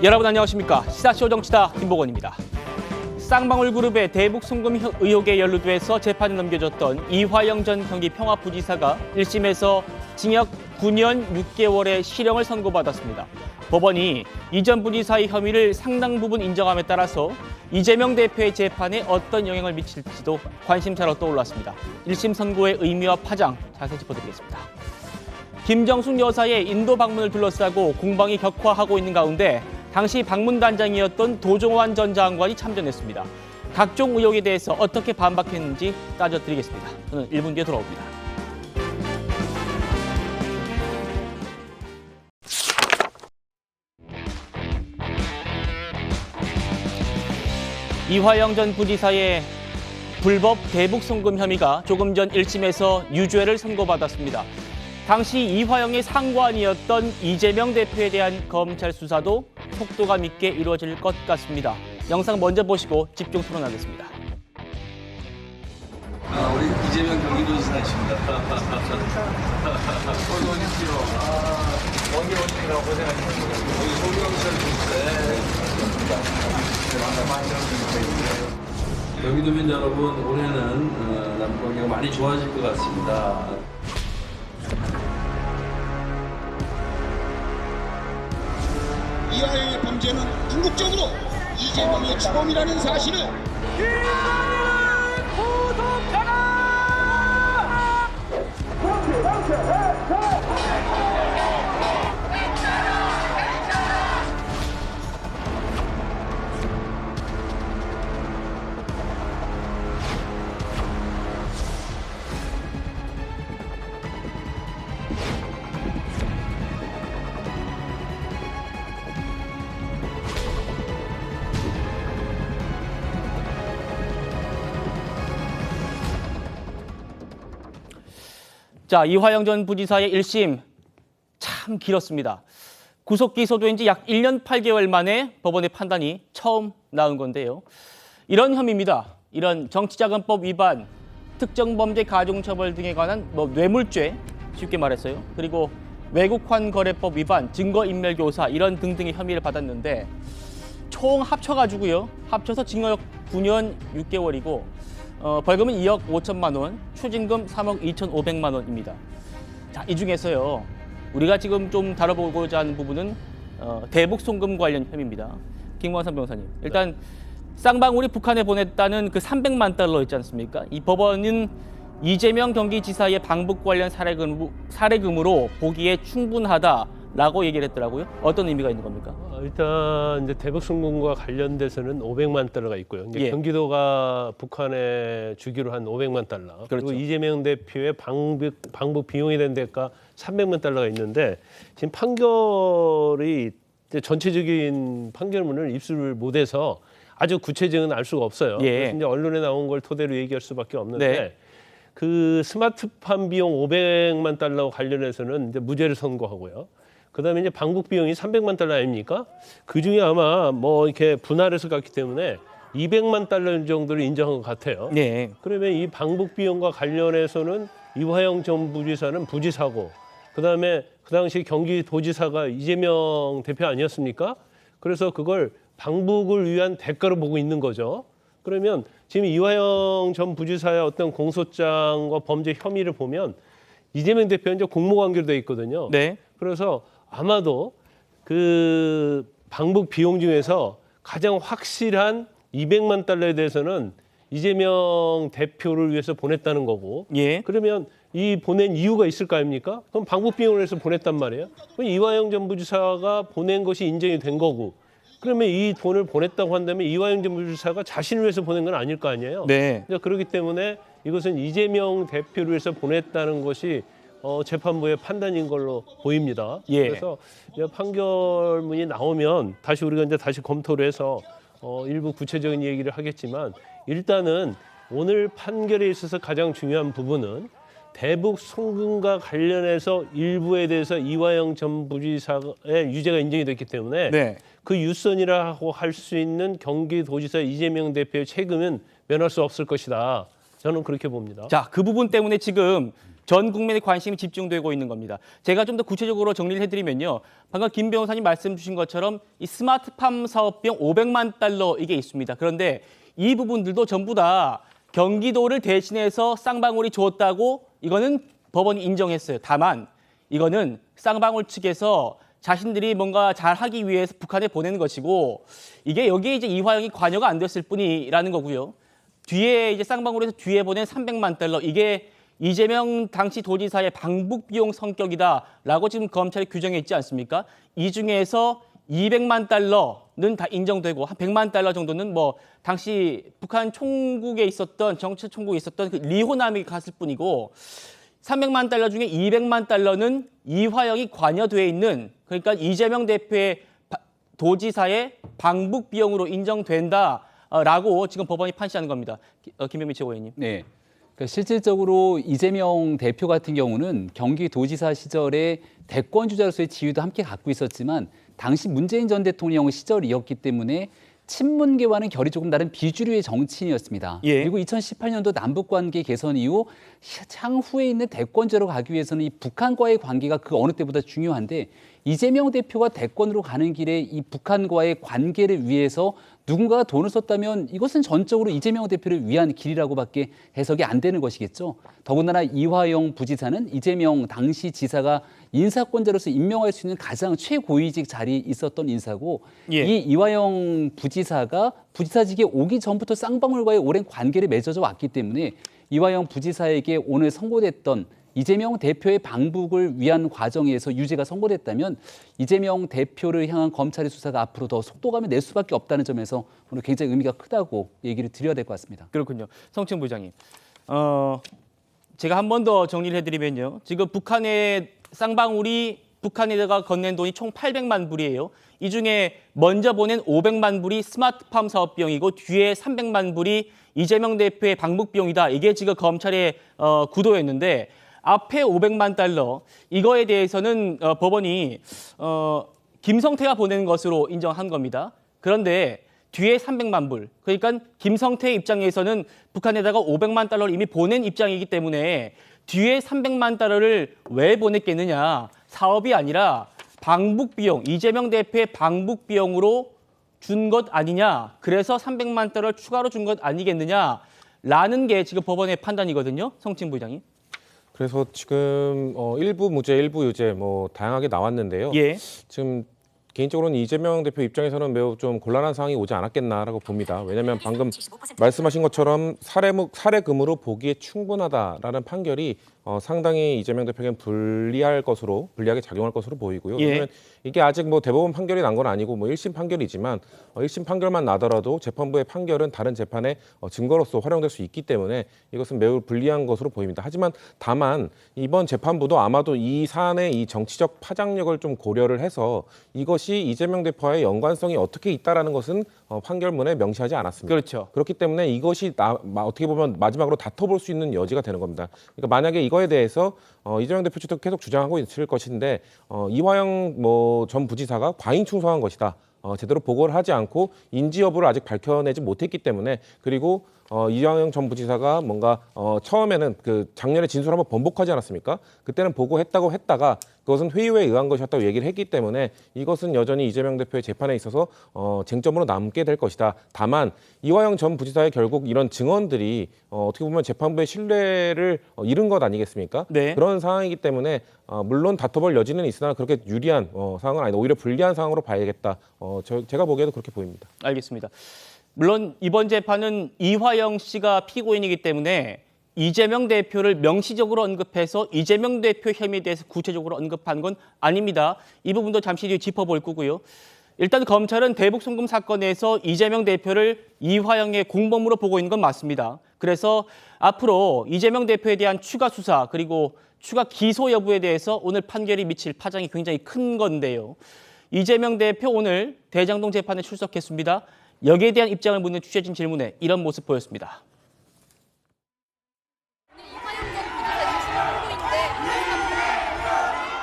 여러분 안녕하십니까? 시사쇼 정치다 김보건입니다. 쌍방울그룹의 대북 송금 의혹에 연루돼서 재판에 넘겨졌던 이화영 전 경기 평화부지사가 1심에서 징역 9년 6개월의 실형을 선고받았습니다. 법원이 이 전 부지사의 혐의를 상당 부분 인정함에 따라서 이재명 대표의 재판에 어떤 영향을 미칠지도 관심사로 떠올랐습니다. 1심 선고의 의미와 파장 자세히 짚어드리겠습니다. 김정숙 여사의 인도 방문을 둘러싸고 공방이 격화하고 있는 가운데 당시 방문단장이었던 도종환 전 장관이 참전했습니다. 각종 의혹에 대해서 어떻게 반박했는지 따져드리겠습니다. 저는 1분 뒤에 돌아옵니다. 이화영 전 부지사의 불법 대북 송금 혐의가 조금 전 1심에서 유죄를 선고받았습니다. 당시 이화영의 상관이었던 이재명 대표에 대한 검찰 수사도 속도감 있게 이루어질 것 같습니다. 영상 먼저 보시고 집중 토론하겠습니다. 우리 이재명 경기도지사이십니다. 어서 오십시오. 먼길 오시느라고 고생하셨습니다. 여기 소경시장님인데 경기도민 여러분, 올해는 남북관계가 많이 좋아질 것 같습니다. 이화영의 범죄는 궁극적으로 이재명의 추범이라는 사실을 자, 이화영 전 부지사의 1심 참 길었습니다. 구속 기소된 지 약 1년 8개월 만에 법원의 판단이 처음 나온 건데요. 이런 혐의입니다. 이런 정치자금법 위반, 특정범죄 가중처벌 등에 관한 뇌물죄, 쉽게 말했어요. 그리고 외국환거래법 위반, 증거인멸교사 이런 등등의 혐의를 받았는데 총 합쳐가지고요. 합쳐서 징역 9년 6개월이고 벌금은 2억 5천만 원, 추징금 3억 2,500만 원입니다. 자, 이 중에서요. 우리가 지금 좀 다뤄보고자 하는 부분은 대북 송금 관련 혐의입니다. 김광삼 변호사님. 일단 쌍방울이 북한에 보냈다는 그 300만 달러 있지 않습니까? 이 법원은 이재명 경기지사의 방북 관련 사례금으로 보기에 충분하다라고 얘기를 했더라고요. 어떤 의미가 있는 겁니까? 일단 이제 대북 송금과 관련돼서는 500만 달러가 있고요. 이제 예. 경기도가 북한에 주기로 한 500만 달러. 그렇죠. 그리고 이재명 대표의 방북 비용이 된 대가 300만 달러가 있는데 지금 판결이 이제 전체적인 판결문을 입수를 못해서 아주 구체적은 알 수가 없어요. 예. 그래서 이제 언론에 나온 걸 토대로 얘기할 수밖에 없는데 네. 그 스마트팜 비용 500만 달러와 관련해서는 이제 무죄를 선고하고요. 그다음에 이제 방북 비용이 300만 달러 아닙니까? 그 중에 아마 뭐 이렇게 분할해서 갔기 때문에 200만 달러 정도를 인정한 것 같아요. 네. 그러면 이 방북 비용과 관련해서는 이화영 전 부지사는 부지사고, 그다음에 그 당시 경기도지사가 이재명 대표 아니었습니까? 그래서 그걸 방북을 위한 대가로 보고 있는 거죠. 그러면 지금 이화영 전 부지사의 어떤 공소장과 범죄 혐의를 보면 이재명 대표는 이제 공모관계로 돼 있거든요. 네. 그래서 아마도 그 방북 비용 중에서 가장 확실한 200만 달러에 대해서는 이재명 대표를 위해서 보냈다는 거고. 예. 그러면 이 보낸 이유가 있을 거 아닙니까? 그럼 방북 비용을 해서 보냈단 말이에요. 그럼 이화영 전 부지사가 보낸 것이 인정이 된 거고. 그러면 이 돈을 보냈다고 한다면 이화영 전 부지사가 자신을 위해서 보낸 건 아닐 거 아니에요. 네. 그러니까 그렇기 때문에 이것은 이재명 대표를 위해서 보냈다는 것이 재판부의 판단인 걸로 보입니다. 예. 그래서 이제 판결문이 나오면 다시 우리가 이제 다시 검토를 해서 일부 구체적인 얘기를 하겠지만 일단은 오늘 판결에 있어서 가장 중요한 부분은 대북 송금과 관련해서 일부에 대해서 이화영 전 부지사의 유죄가 인정이 됐기 때문에 네. 그 유선이라고 할 수 있는 경기도지사 이재명 대표의 책임은 면할 수 없을 것이다. 저는 그렇게 봅니다. 자, 그 부분 때문에 지금 전 국민의 관심이 집중되고 있는 겁니다. 제가 좀 더 구체적으로 정리를 해드리면요. 방금 김 변호사님 말씀 주신 것처럼 이 스마트팜 사업 비용 500만 달러 이게 있습니다. 그런데 이 부분들도 전부 다 경기도를 대신해서 쌍방울이 줬다고 이거는 법원이 인정했어요. 다만 이거는 쌍방울 측에서 자신들이 뭔가 잘하기 위해서 북한에 보내는 것이고 이게 여기에 이제 이화영이 관여가 안 됐을 뿐이라는 거고요. 뒤에 이제 쌍방울에서 뒤에 보낸 300만 달러 이게 이재명 당시 도지사의 방북 비용 성격이다라고 지금 검찰이 규정해 있지 않습니까? 이 중에서 200만 달러는 다 인정되고 한 100만 달러 정도는 뭐 당시 북한 총국에 있었던 정치 총국에 있었던 그 리호남에게 갔을 뿐이고 300만 달러 중에 200만 달러는 이화영이 관여돼 있는 그러니까 이재명 대표의 도지사의 방북 비용으로 인정된다라고 지금 법원이 판시하는 겁니다. 김현미 최고위원님. 네. 그러니까 실질적으로 이재명 대표 같은 경우는 경기도지사 시절에 대권 주자로서의 지위도 함께 갖고 있었지만 당시 문재인 전 대통령 시절이었기 때문에 친문계와는 결이 조금 다른 비주류의 정치인이었습니다. 예. 그리고 2018년도 남북관계 개선 이후 향후에 있는 대권제로 가기 위해서는 이 북한과의 관계가 그 어느 때보다 중요한데 이재명 대표가 대권으로 가는 길에 이 북한과의 관계를 위해서 누군가가 돈을 썼다면 이것은 전적으로 이재명 대표를 위한 길이라고밖에 해석이 안 되는 것이겠죠. 더군다나 이화영 부지사는 이재명 당시 지사가 인사권자로서 임명할 수 있는 가장 최고위직 자리에 있었던 인사고 예. 이 이화영 부지사가 부지사직에 오기 전부터 쌍방울과의 오랜 관계를 맺어져 왔기 때문에 이화영 부지사에게 오늘 선고됐던 이재명 대표의 방북을 위한 과정에서 유죄가 선고됐다면 이재명 대표를 향한 검찰의 수사가 앞으로 더 속도감을 낼 수밖에 없다는 점에서 오늘 굉장히 의미가 크다고 얘기를 드려야 될 것 같습니다. 그렇군요. 성층 부장님. 제가 한 번 더 정리를 해드리면요. 지금 북한의 쌍방울이 북한에다가 건넨 돈이 총 800만 불이에요. 이 중에 먼저 보낸 500만 불이 스마트팜 사업 비용이고 뒤에 300만 불이 이재명 대표의 방북 비용이다. 이게 지금 검찰의 구도였는데 앞에 500만 달러 이거에 대해서는 법원이 김성태가 보낸 것으로 인정한 겁니다. 그런데 뒤에 300만 불 그러니까 김성태의 입장에서는 북한에다가 500만 달러를 이미 보낸 입장이기 때문에 뒤에 300만 달러를 왜 보냈겠느냐. 사업이 아니라 방북 비용 이재명 대표의 방북 비용으로 준 것 아니냐. 그래서 300만 달러를 추가로 준 것 아니겠느냐라는 게 지금 법원의 판단이거든요. 성진 부장님. 그래서 지금 일부 무죄, 일부 유죄 뭐 다양하게 나왔는데요. 예. 지금 개인적으로는 이재명 대표 입장에서는 매우 좀 곤란한 상황이 오지 않았겠나라고 봅니다. 왜냐하면 방금 말씀하신 것처럼 사례금으로 보기에 충분하다라는 판결이 상당히 이재명 대표에게는 불리하게 작용할 것으로 보이고요. 예. 왜냐하면 이게 아직 뭐 대법원 판결이 난 건 아니고 뭐 1심 판결이지만 1심 판결만 나더라도 재판부의 판결은 다른 재판의 증거로서 활용될 수 있기 때문에 이것은 매우 불리한 것으로 보입니다. 하지만 다만 이번 재판부도 아마도 이 사안의 이 정치적 파장력을 좀 고려를 해서 이것이 이재명 대표와의 연관성이 어떻게 있다라는 것은 판결문에 명시하지 않았습니다. 그렇죠. 그렇기 때문에 이것이 어떻게 보면 마지막으로 다퉈볼 수 있는 여지가 되는 겁니다. 그러니까 만약에 이거에 대해서 이재명 대표 측도 계속 주장하고 있을 것인데 이화영 전 부지사가 과잉 충성한 것이다. 제대로 보고를 하지 않고 인지 여부를 아직 밝혀내지 못했기 때문에 그리고 이화영 전 부지사가 뭔가 처음에는 그 작년에 진술을 한번 번복하지 않았습니까? 그때는 보고했다고 했다가 그것은 회유에 의한 것이었다고 얘기를 했기 때문에 이것은 여전히 이재명 대표의 재판에 있어서 쟁점으로 남게 될 것이다. 다만 이화영 전 부지사의 결국 이런 증언들이 어떻게 보면 재판부의 신뢰를 잃은 것 아니겠습니까? 네. 그런 상황이기 때문에 물론 다퉈볼 여지는 있으나 그렇게 유리한 상황은 아니다. 오히려 불리한 상황으로 봐야겠다. 제가 보기에도 그렇게 보입니다. 알겠습니다. 물론 이번 재판은 이화영 씨가 피고인이기 때문에 이재명 대표를 명시적으로 언급해서 이재명 대표 혐의에 대해서 구체적으로 언급한 건 아닙니다. 이 부분도 잠시 뒤에 짚어볼 거고요. 일단 검찰은 대북 송금 사건에서 이재명 대표를 이화영의 공범으로 보고 있는 건 맞습니다. 그래서 앞으로 이재명 대표에 대한 추가 수사 그리고 추가 기소 여부에 대해서 오늘 판결이 미칠 파장이 굉장히 큰 건데요. 이재명 대표 오늘 대장동 재판에 출석했습니다. 여기에 대한 입장을 묻는 취재진 질문에 이런 모습 보였습니다.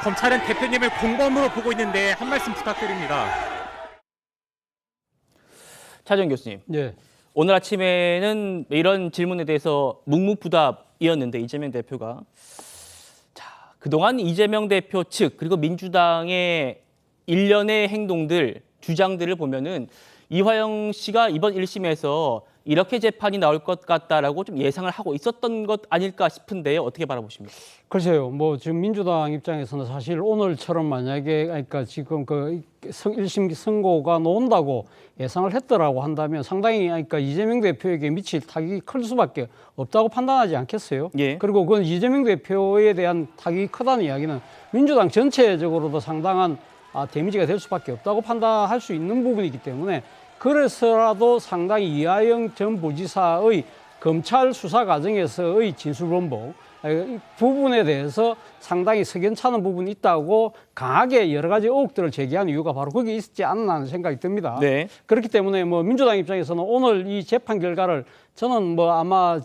검찰은 대표님을 공범으로 보고 있는데 한 말씀 부탁드립니다. 차정 교수님, 네. 오늘 아침에는 이런 질문에 대해서 묵묵부답이었는데 이재명 대표가 그동안 이재명 대표 측 그리고 민주당의 일련의 행동들, 주장들을 보면은 이화영 씨가 이번 1심에서 이렇게 재판이 나올 것 같다라고 좀 예상을 하고 있었던 것 아닐까 싶은데요. 어떻게 바라보십니까? 글쎄요, 뭐 지금 민주당 입장에서는 사실 오늘처럼 만약에 그러니까 지금 그 1심 선고가 나온다고 예상을 했더라고 한다면 상당히 그러니까 이재명 대표에게 미칠 타격이 클 수밖에 없다고 판단하지 않겠어요? 예. 그리고 그건 이재명 대표에 대한 타격이 크다는 이야기는 민주당 전체적으로도 상당한 데미지가 될 수밖에 없다고 판단할 수 있는 부분이기 때문에 그래서라도 상당히 이화영 전 부지사의 검찰 수사 과정에서의 진술본복 이 부분에 대해서 상당히 석연찮은 부분이 있다고 강하게 여러 가지 의혹들을 제기한 이유가 바로 거기에 있지 않나 하는 생각이 듭니다. 네. 그렇기 때문에 뭐 민주당 입장에서는 오늘 이 재판 결과를 저는 뭐 아마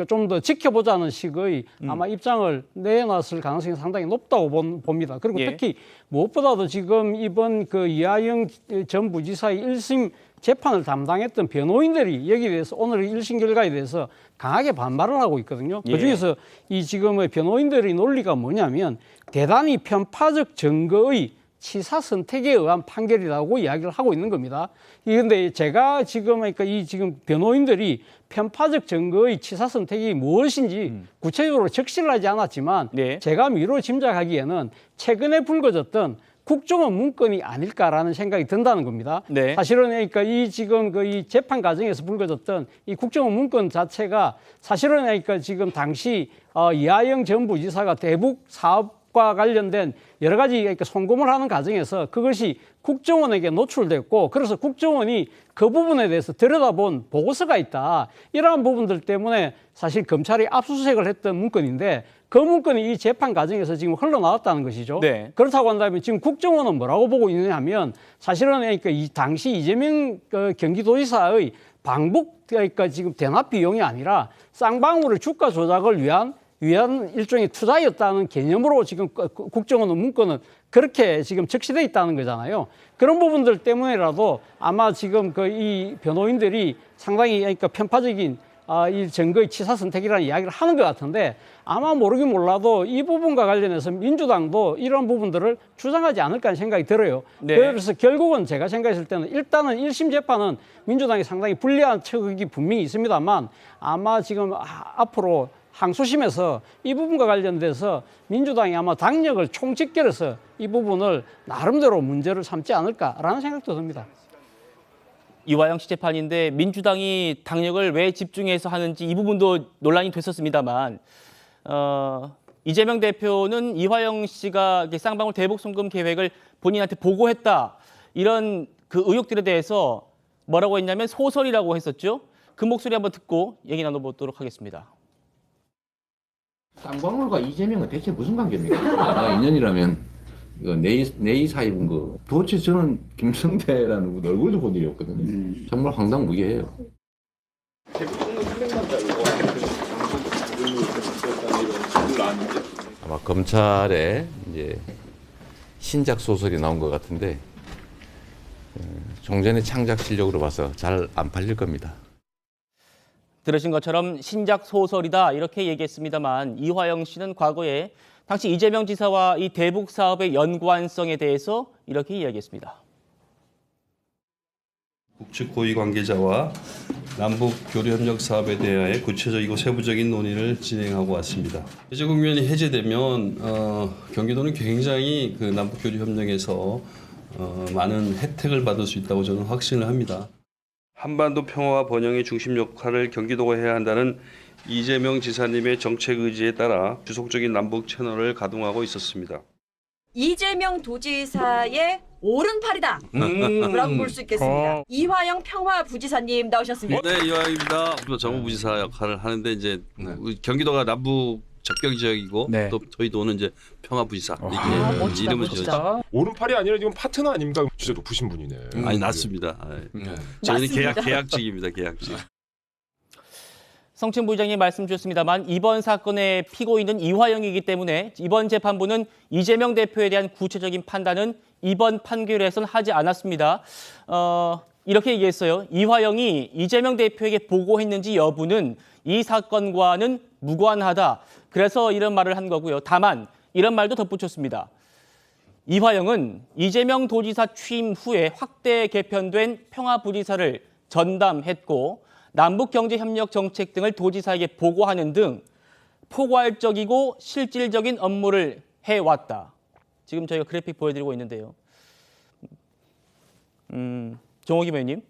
좀 더 지켜보자는 식의 아마 입장을 내놨을 가능성이 상당히 높다고 봅니다. 그리고 예. 특히 무엇보다도 지금 이번 그 이화영 전 부지사의 1심 재판을 담당했던 변호인들이 여기에 대해서 오늘 1심 결과에 대해서 강하게 반발을 하고 있거든요. 예. 그중에서 이 지금의 변호인들의 논리가 뭐냐면 대단히 편파적 증거의 치사 선택에 의한 판결이라고 이야기를 하고 있는 겁니다. 그런데 제가 지금 그러니까 이 지금 변호인들이 편파적 증거의 치사 선택이 무엇인지 구체적으로 적시를 하지 않았지만 네. 제가 미루어 짐작하기에는 최근에 불거졌던 국정원 문건이 아닐까라는 생각이 든다는 겁니다. 네. 사실은 그러니까 이 지금 그 이 재판 과정에서 불거졌던 이 국정원 문건 자체가 사실은 그러니까 지금 당시 이화영 전 부지사가 대북 사업과 관련된 여러 가지 그러니까 송금을 하는 과정에서 그것이 국정원에게 노출됐고 그래서 국정원이 그 부분에 대해서 들여다본 보고서가 있다. 이러한 부분들 때문에 사실 검찰이 압수수색을 했던 문건인데 그 문건이 이 재판 과정에서 지금 흘러나왔다는 것이죠. 네. 그렇다고 한다면 지금 국정원은 뭐라고 보고 있느냐 하면 사실은 그러니까 이 당시 이재명 경기도지사의 방북 그러니까 지금 대납 비용이 아니라 쌍방울의 주가 조작을 위한 일종의 투자였다는 개념으로 지금 국정원 문건은 그렇게 지금 적시돼 있다는 거잖아요. 그런 부분들 때문에라도 아마 지금 그 이 변호인들이 상당히 그러니까 편파적인 이 증거의 치사 선택이라는 이야기를 하는 것 같은데 아마 모르긴 몰라도 이 부분과 관련해서 민주당도 이런 부분들을 주장하지 않을까 하는 생각이 들어요. 네. 그래서 결국은 제가 생각했을 때는 일단은 1심 재판은 민주당이 상당히 불리한 측이 분명히 있습니다만 아마 지금 앞으로 항소심에서 이 부분과 관련돼서 민주당이 아마 당력을 총집결해서 이 부분을 나름대로 문제를 삼지 않을까라는 생각도 듭니다. 이화영 씨 재판인데 민주당이 당력을 왜 집중해서 하는지 이 부분도 논란이 됐었습니다만 이재명 대표는 이화영 씨가 쌍방울 대북 송금 계획을 본인한테 보고했다 이런 그 의혹들에 대해서 뭐라고 했냐면 소설이라고 했었죠. 그 목소리 한번 듣고 얘기 나눠보도록 하겠습니다. 쌍방울과 이재명은 대체 무슨 관계입니까? 인연이라면 이거 내이 사입은 거. 도대체 저는 김성태라는 분 얼굴도 본 일이 없거든요. 정말 황당무계해요. 아마 검찰에 이제 신작 소설이 나온 것 같은데 종전의 창작 실력으로 봐서 잘 안 팔릴 겁니다. 들으신 것처럼 신작 소설이다 이렇게 얘기했습니다만 이화영 씨는 과거에 당시 이재명 지사와 이 대북 사업의 연관성에 대해서 이렇게 이야기했습니다. 북측 고위 관계자와 남북 교류 협력 사업에 대하여 구체적이고 세부적인 논의를 진행하고 왔습니다. 해제국면이 해제되면 경기도는 굉장히 그 남북 교류 협력에서 많은 혜택을 받을 수 있다고 저는 확신을 합니다. 한반도 평화와 번영의 중심 역할을 경기도가 해야 한다는 이재명 지사님의 정책 의지에 따라 지속적인 남북 채널을 가동하고 있었습니다. 이재명 도지사의 오른팔이다 라고 볼 수 있겠습니다. 이화영 평화부지사님 나오셨습니다. 네, 이화영입니다. 정무부지사 역할을 하는데 이제 경기도가 남북 접경 지역이고 네. 또 저희 도는 이제 평화부지사 이게 이름을 지었죠. 오른팔이 아니라 지금 파트너 아닙니까? 진짜 높으신 분이네. 아니 낮습니다. 저희는 계약직입니다. 계약직. 성층 부장님 말씀 주셨습니다만 이번 사건의 피고인은 이화영이기 때문에 이번 재판부는 이재명 대표에 대한 구체적인 판단은 이번 판결에서는 하지 않았습니다. 이렇게 얘기했어요. 이화영이 이재명 대표에게 보고했는지 여부는 이 사건과는 무관하다. 그래서 이런 말을 한 거고요. 다만 이런 말도 덧붙였습니다. 이화영은 이재명 도지사 취임 후에 확대 개편된 평화부지사를 전담했고 남북경제협력 정책 등을 도지사에게 보고하는 등 포괄적이고 실질적인 업무를 해왔다. 지금 저희가 그래픽 보여드리고 있는데요. 정호김 의원님,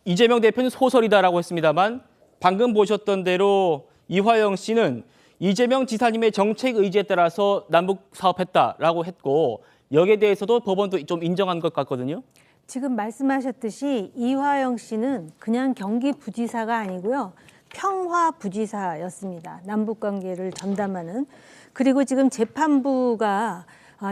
이재명 대표는 소설이다라고 했습니다만 방금 보셨던 대로 이화영 씨는 이재명 지사님의 정책 의지에 따라서 남북 사업했다라고 했고 여기에 대해서도 법원도 좀 인정한 것 같거든요. 지금 말씀하셨듯이 이화영 씨는 그냥 경기부지사가 아니고요. 평화부지사였습니다. 남북관계를 전담하는. 그리고 지금 재판부가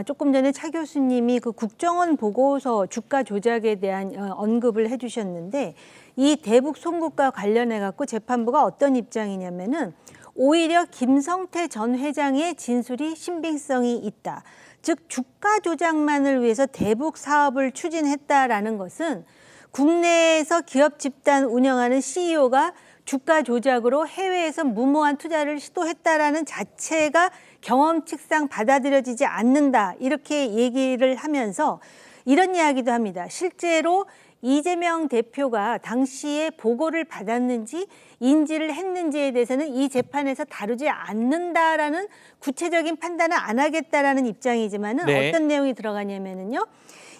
조금 전에 차 교수님이 그 국정원 보고서 주가 조작에 대한 언급을 해주셨는데 이 대북 송국과 관련해 갖고 재판부가 어떤 입장이냐면은 오히려 김성태 전 회장의 진술이 신빙성이 있다. 즉 주가 조작만을 위해서 대북 사업을 추진했다라는 것은 국내에서 기업 집단 운영하는 CEO가 주가 조작으로 해외에서 무모한 투자를 시도했다라는 자체가 경험칙상 받아들여지지 않는다. 이렇게 얘기를 하면서 이런 이야기도 합니다. 실제로 이재명 대표가 당시에 보고를 받았는지 인지를 했는지에 대해서는 이 재판에서 다루지 않는다라는 구체적인 판단은 안 하겠다라는 입장이지만은 네. 어떤 내용이 들어가냐면은요.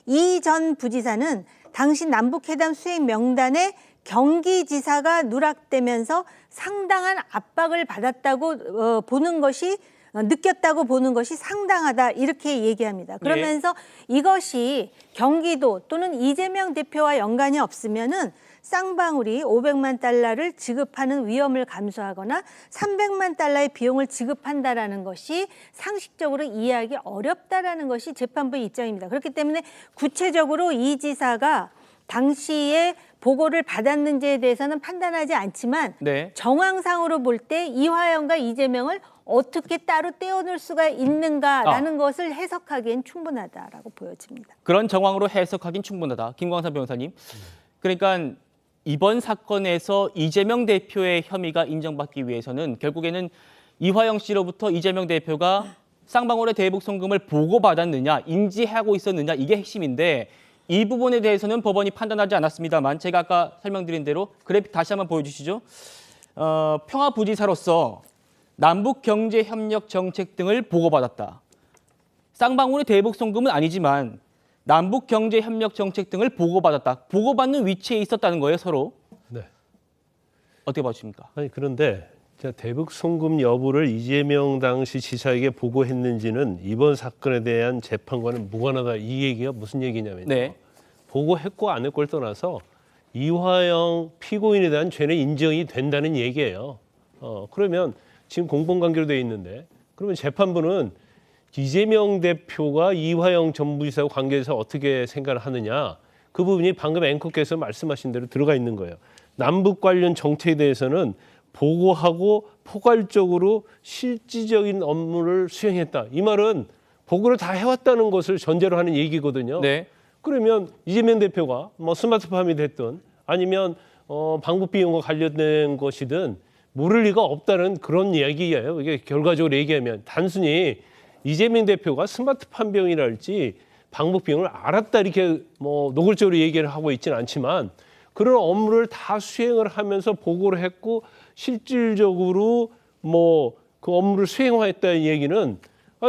이 전 부지사는 당시 남북회담 수행 명단에 경기지사가 누락되면서 상당한 압박을 받았다고 보는 것이 느꼈다고 보는 것이 상당하다 이렇게 얘기합니다. 그러면서 이것이 경기도 또는 이재명 대표와 연관이 없으면은 쌍방울이 500만 달러를 지급하는 위험을 감수하거나 300만 달러의 비용을 지급한다라는 것이 상식적으로 이해하기 어렵다라는 것이 재판부의 입장입니다. 그렇기 때문에 구체적으로 이 지사가 당시에 보고를 받았는지에 대해서는 판단하지 않지만 네. 정황상으로 볼 때 이화영과 이재명을 어떻게 따로 떼어놓을 수가 있는가라는 것을 해석하기엔 충분하다라고 보여집니다. 그런 정황으로 해석하긴 충분하다. 김광삼 변호사님. 그러니까 이번 사건에서 이재명 대표의 혐의가 인정받기 위해서는 결국에는 이화영 씨로부터 이재명 대표가 쌍방울의 대북 송금을 보고받았느냐, 인지하고 있었느냐 이게 핵심인데 이 부분에 대해서는 법원이 판단하지 않았습니다만 제가 아까 설명드린 대로 그래픽 다시 한번 보여주시죠. 평화부지사로서 남북경제협력 정책 등을 보고받았다. 쌍방울의 대북 송금은 아니지만 남북경제협력 정책 등을 보고받았다. 보고받는 위치에 있었다는 거예요, 서로. 네. 어떻게 봐주십니까? 아니 그런데 대북 송금 여부를 이재명 당시 지사에게 보고했는지는 이번 사건에 대한 재판과는 무관하다. 이 얘기가 무슨 얘기냐면요. 네. 보고했고 안 했고를 떠나서 이화영 피고인에 대한 죄는 인정이 된다는 얘기예요. 그러면 지금 공범관계로 돼 있는데 그러면 재판부는 이재명 대표가 이화영 전 부지사와 관계에서 어떻게 생각을 하느냐. 그 부분이 방금 앵커께서 말씀하신 대로 들어가 있는 거예요. 남북 관련 정책에 대해서는 보고하고 포괄적으로 실질적인 업무를 수행했다. 이 말은 보고를 다 해왔다는 것을 전제로 하는 얘기거든요. 네. 그러면 이재명 대표가 뭐 스마트팜이 됐든 아니면 방북 비용과 관련된 것이든 모를 리가 없다는 그런 이야기예요. 이게 결과적으로 얘기하면 단순히 이재명 대표가 스마트팜 비용이랄지 방북 비용을 알았다 이렇게 뭐 노골적으로 얘기를 하고 있지는 않지만 그런 업무를 다 수행을 하면서 보고를 했고 실질적으로 뭐 그 업무를 수행화했다는 얘기는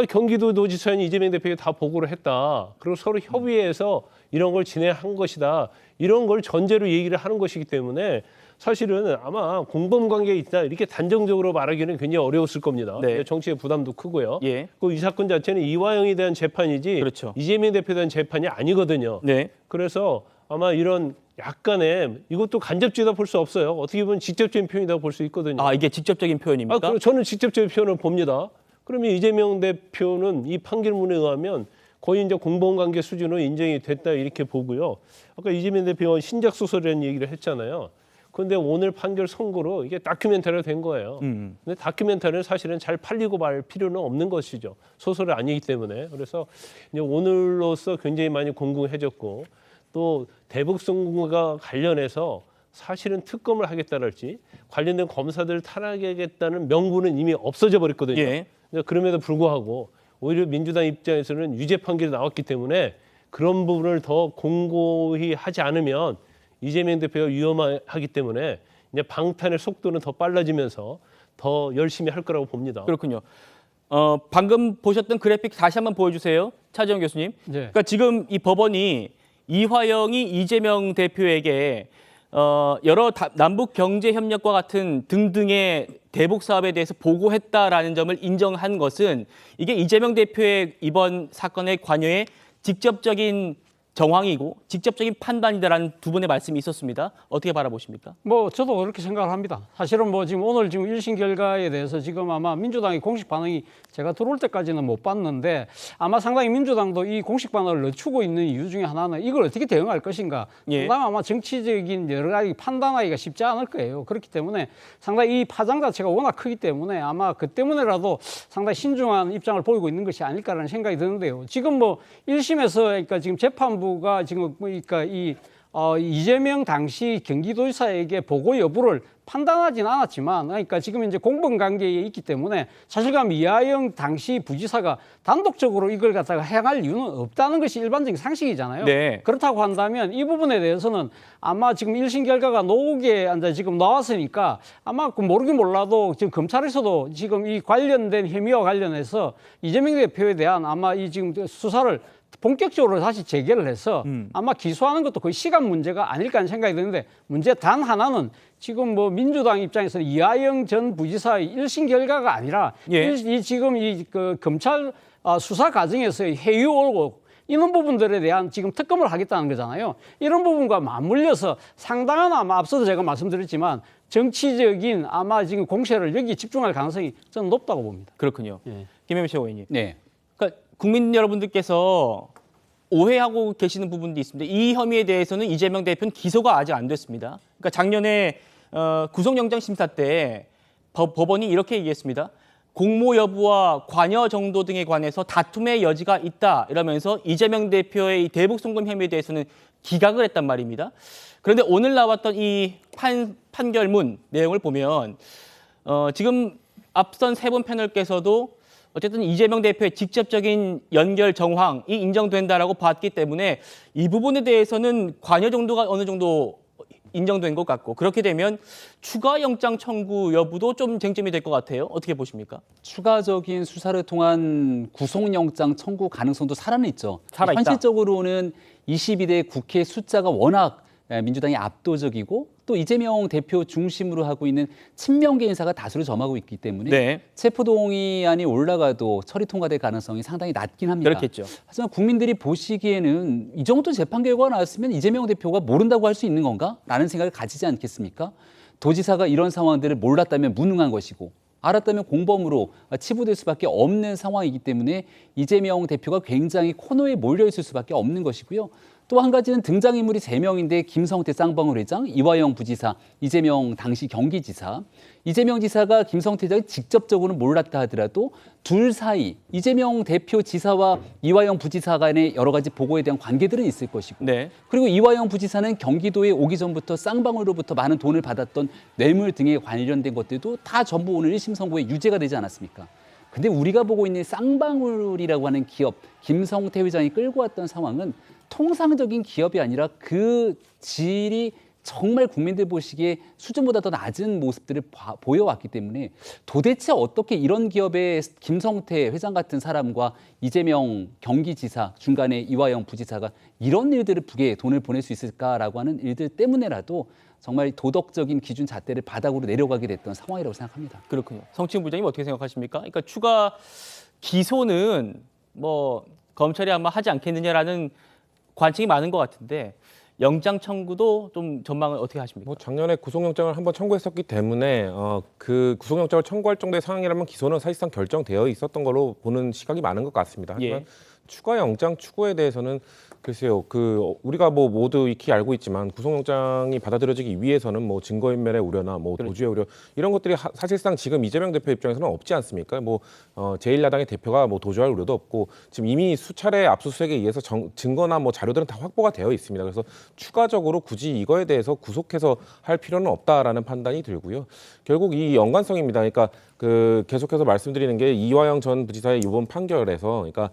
경기도지사인 이재명 대표에게 다 보고를 했다. 그리고 서로 협의해서 이런 걸 진행한 것이다. 이런 걸 전제로 얘기를 하는 것이기 때문에 사실은 아마 공범관계에 있다 이렇게 단정적으로 말하기는 굉장히 어려웠을 겁니다. 네. 정치의 부담도 크고요. 예. 이 사건 자체는 이화영에 대한 재판이지 그렇죠. 이재명 대표에 대한 재판이 아니거든요. 네. 그래서 아마 이런 약간의 이것도 간접적이다 볼 수 없어요. 어떻게 보면 직접적인 표현이라고 볼 수 있거든요. 아, 이게 직접적인 표현입니까? 저는 직접적인 표현을 봅니다. 그러면 이재명 대표는 이 판결문에 의하면 거의 이제 공범관계 수준으로 인정이 됐다 이렇게 보고요. 아까 이재명 대표가 신작 소설이라는 얘기를 했잖아요. 그런데 오늘 판결 선고로 이게 다큐멘터리가 된 거예요. 근데 다큐멘터리는 사실은 잘 팔리고 말 필요는 없는 것이죠. 소설이 아니기 때문에. 그래서 이제 오늘로서 굉장히 많이 공공해졌고 또 대북 송금과 관련해서 사실은 특검을 하겠다랄지 관련된 검사들을 탄핵하겠다는 명분은 이미 없어져 버렸거든요. 예. 그럼에도 불구하고 오히려 민주당 입장에서는 유죄 판결이 나왔기 때문에 그런 부분을 더 공고히 하지 않으면 이재명 대표가 위험하기 때문에 이제 방탄의 속도는 더 빨라지면서 더 열심히 할 거라고 봅니다. 그렇군요. 방금 보셨던 그래픽 다시 한번 보여주세요, 차재원 교수님. 네. 그러니까 지금 이 법원이 이화영이 이재명 대표에게 여러 남북 경제 협력과 같은 등등의 대북 사업에 대해서 보고했다라는 점을 인정한 것은 이게 이재명 대표의 이번 사건의 관여에 직접적인 정황이고 직접적인 판단이다라는 두 분의 말씀이 있었습니다. 어떻게 바라보십니까? 뭐 저도 그렇게 생각을 합니다. 사실은 뭐 지금 오늘 지금 1심 결과에 대해서 지금 아마 민주당의 공식 반응이 제가 들어올 때까지는 못 봤는데 아마 상당히 민주당도 이 공식 반응을 늦추고 있는 이유 중에 하나는 이걸 어떻게 대응할 것인가. 상당히 아마 정치적인 여러 가지 판단하기가 쉽지 않을 거예요. 그렇기 때문에 상당히 이 파장 자체가 워낙 크기 때문에 아마 그 때문에라도 상당히 신중한 입장을 보이고 있는 것이 아닐까라는 생각이 드는데요. 지금 뭐 1심에서 그러니까 지금 재판부가 지금 그러니까 이재명 당시 경기도지사에게 보고 여부를 판단하진 않았지만 그러니까 지금 이제 공범 관계에 있기 때문에 사실상 이화영 당시 부지사가 단독적으로 이걸 갖다가 행할 이유는 없다는 것이 일반적인 상식이잖아요. 네. 그렇다고 한다면 이 부분에 대해서는 아마 지금 1심 결과가 나오게 이제 지금 나왔으니까 아마 모르긴 몰라도 지금 검찰에서도 지금 이 관련된 혐의와 관련해서 이재명 대표에 대한 아마 이 지금 수사를 본격적으로 다시 재개를 해서 아마 기소하는 것도 거의 시간 문제가 아닐까 하는 생각이 드는데 문제 단 하나는 지금 뭐 민주당 입장에서는 이화영 전 부지사의 1심 결과가 아니라 지금 그 검찰 수사 과정에서의 해유오고 이런 부분들에 대한 지금 특검을 하겠다는 거잖아요. 이런 부분과 맞물려서 상당한 아마 앞서도 제가 말씀드렸지만 정치적인 아마 지금 공세를 여기 집중할 가능성이 저는 높다고 봅니다. 그렇군요. 김혜미 최고위원님. 네. 그러니까 국민 여러분들께서 오해하고 계시는 부분도 있습니다. 이 혐의에 대해서는 이재명 대표는 기소가 아직 안 됐습니다. 그러니까 작년에 구속영장 심사 때 법원이 이렇게 얘기했습니다. 공모 여부와 관여 정도 등에 관해서 다툼의 여지가 있다 이러면서 이재명 대표의 대북 송금 혐의에 대해서는 기각을 했단 말입니다. 그런데 오늘 나왔던 이 판결문 내용을 보면 지금 앞선 세 분 패널께서도 어쨌든 이재명 대표의 직접적인 연결 정황이 인정된다라고 봤기 때문에 이 부분에 대해서는 관여 정도가 어느 정도 인정된 것 같고 그렇게 되면 추가 영장 청구 여부도 좀 쟁점이 될 것 같아요. 어떻게 보십니까? 추가적인 수사를 통한 구속영장 청구 가능성도 살아는 있죠. 살아있다. 현실적으로는 22대 국회 숫자가 워낙 민주당이 압도적이고 또 이재명 대표 중심으로 하고 있는 친명계 인사가 다수를 점하고 있기 때문에 체포동의안이 올라가도 처리 통과될 가능성이 상당히 낮긴 합니다. 그렇겠죠. 하지만 국민들이 보시기에는 이 정도 재판 결과가 나왔으면 이재명 대표가 모른다고 할 수 있는 건가? 라는 생각을 가지지 않겠습니까? 도지사가 이런 상황들을 몰랐다면 무능한 것이고 알았다면 공범으로 치부될 수밖에 없는 상황이기 때문에 이재명 대표가 굉장히 코너에 몰려있을 수밖에 없는 것이고요. 또 한 가지는 등장인물이 3명인데 김성태 쌍방울 회장, 이화영 부지사, 이재명 당시 경기지사. 이재명 지사가 김성태 회장이 직접적으로는 몰랐다 하더라도 둘 사이 이재명 대표 지사와 이화영 부지사 간의 여러 가지 보고에 대한 관계들은 있을 것이고 그리고 이화영 부지사는 경기도에 오기 전부터 쌍방울로부터 많은 돈을 받았던 뇌물 등에 관련된 것들도 다 전부 오늘 1심 선고에 유죄가 되지 않았습니까? 근데 우리가 보고 있는 쌍방울이라고 하는 기업, 김성태 회장이 끌고 왔던 상황은 통상적인 기업이 아니라 그 질이 정말 국민들 보시기에 수준보다 더 낮은 모습들을 보여왔기 때문에 도대체 어떻게 이런 기업의 김성태 회장 같은 사람과 이재명 경기지사, 중간에 이화영 부지사가 이런 일들을 북에 돈을 보낼 수 있을까라고 하는 일들 때문에라도 정말 도덕적인 기준 잣대를 바닥으로 내려가게 됐던 상황이라고 생각합니다. 그렇군요. 성치훈 부장님 어떻게 생각하십니까? 그러니까 추가 기소는 뭐 검찰이 아마 하지 않겠느냐라는 관측이 많은 것 같은데 영장 청구도 좀 전망을 어떻게 하십니까? 뭐 작년에 구속영장을 한번 청구했었기 때문에 그 구속영장을 청구할 정도의 상황이라면 기소는 사실상 결정되어 있었던 걸로 보는 시각이 많은 것 같습니다. 하지만 추가 영장 추구에 대해서는 글쎄요, 우리가 뭐 모두 익히 알고 있지만 구속영장이 받아들여지기 위해서는 뭐 증거인멸의 우려나 뭐 도주의 우려 이런 것들이 사실상 지금 이재명 대표 입장에서는 없지 않습니까? 뭐 제1야당의 대표가 뭐 도주할 우려도 없고 지금 이미 수차례 압수수색에 의해서 증거나 뭐 자료들은 다 확보가 되어 있습니다. 그래서 추가적으로 굳이 이거에 대해서 구속해서 할 필요는 없다라는 판단이 들고요. 결국 이 연관성입니다. 그러니까 계속해서 말씀드리는 게 이화영 전 부지사의 이번 판결에서 그러니까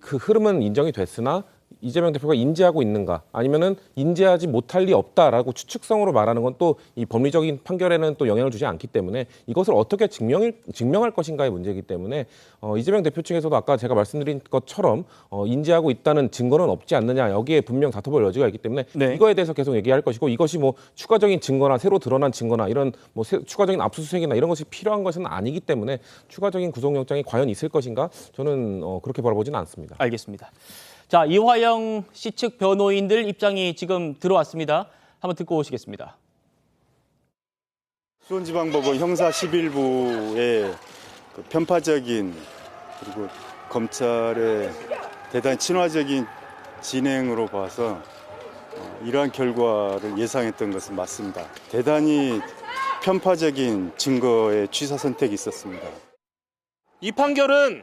그 흐름은 인정이 됐으나 이재명 대표가 인지하고 있는가 아니면은 인지하지 못할 리 없다라고 추측성으로 말하는 건 또 이 법리적인 판결에는 또 영향을 주지 않기 때문에 이것을 어떻게 증명할 것인가의 문제이기 때문에 이재명 대표 측에서도 아까 제가 말씀드린 것처럼 인지하고 있다는 증거는 없지 않느냐 여기에 분명 다퉈볼 여지가 있기 때문에 네. 이거에 대해서 계속 얘기할 것이고 이것이 뭐 추가적인 증거나 새로 드러난 증거나 이런 뭐 추가적인 압수수색이나 이런 것이 필요한 것은 아니기 때문에 추가적인 구속영장이 과연 있을 것인가 저는 그렇게 바라보지는 않습니다. 알겠습니다. 자, 이화영 씨 측 변호인들 입장이 지금 들어왔습니다. 한번 듣고 오시겠습니다. 수원지방법원 형사 11부의 편파적인 그리고 검찰의 대단히 친화적인 진행으로 봐서 이러한 결과를 예상했던 것은 맞습니다. 대단히 편파적인 증거의 취사 선택이 있었습니다. 이 판결은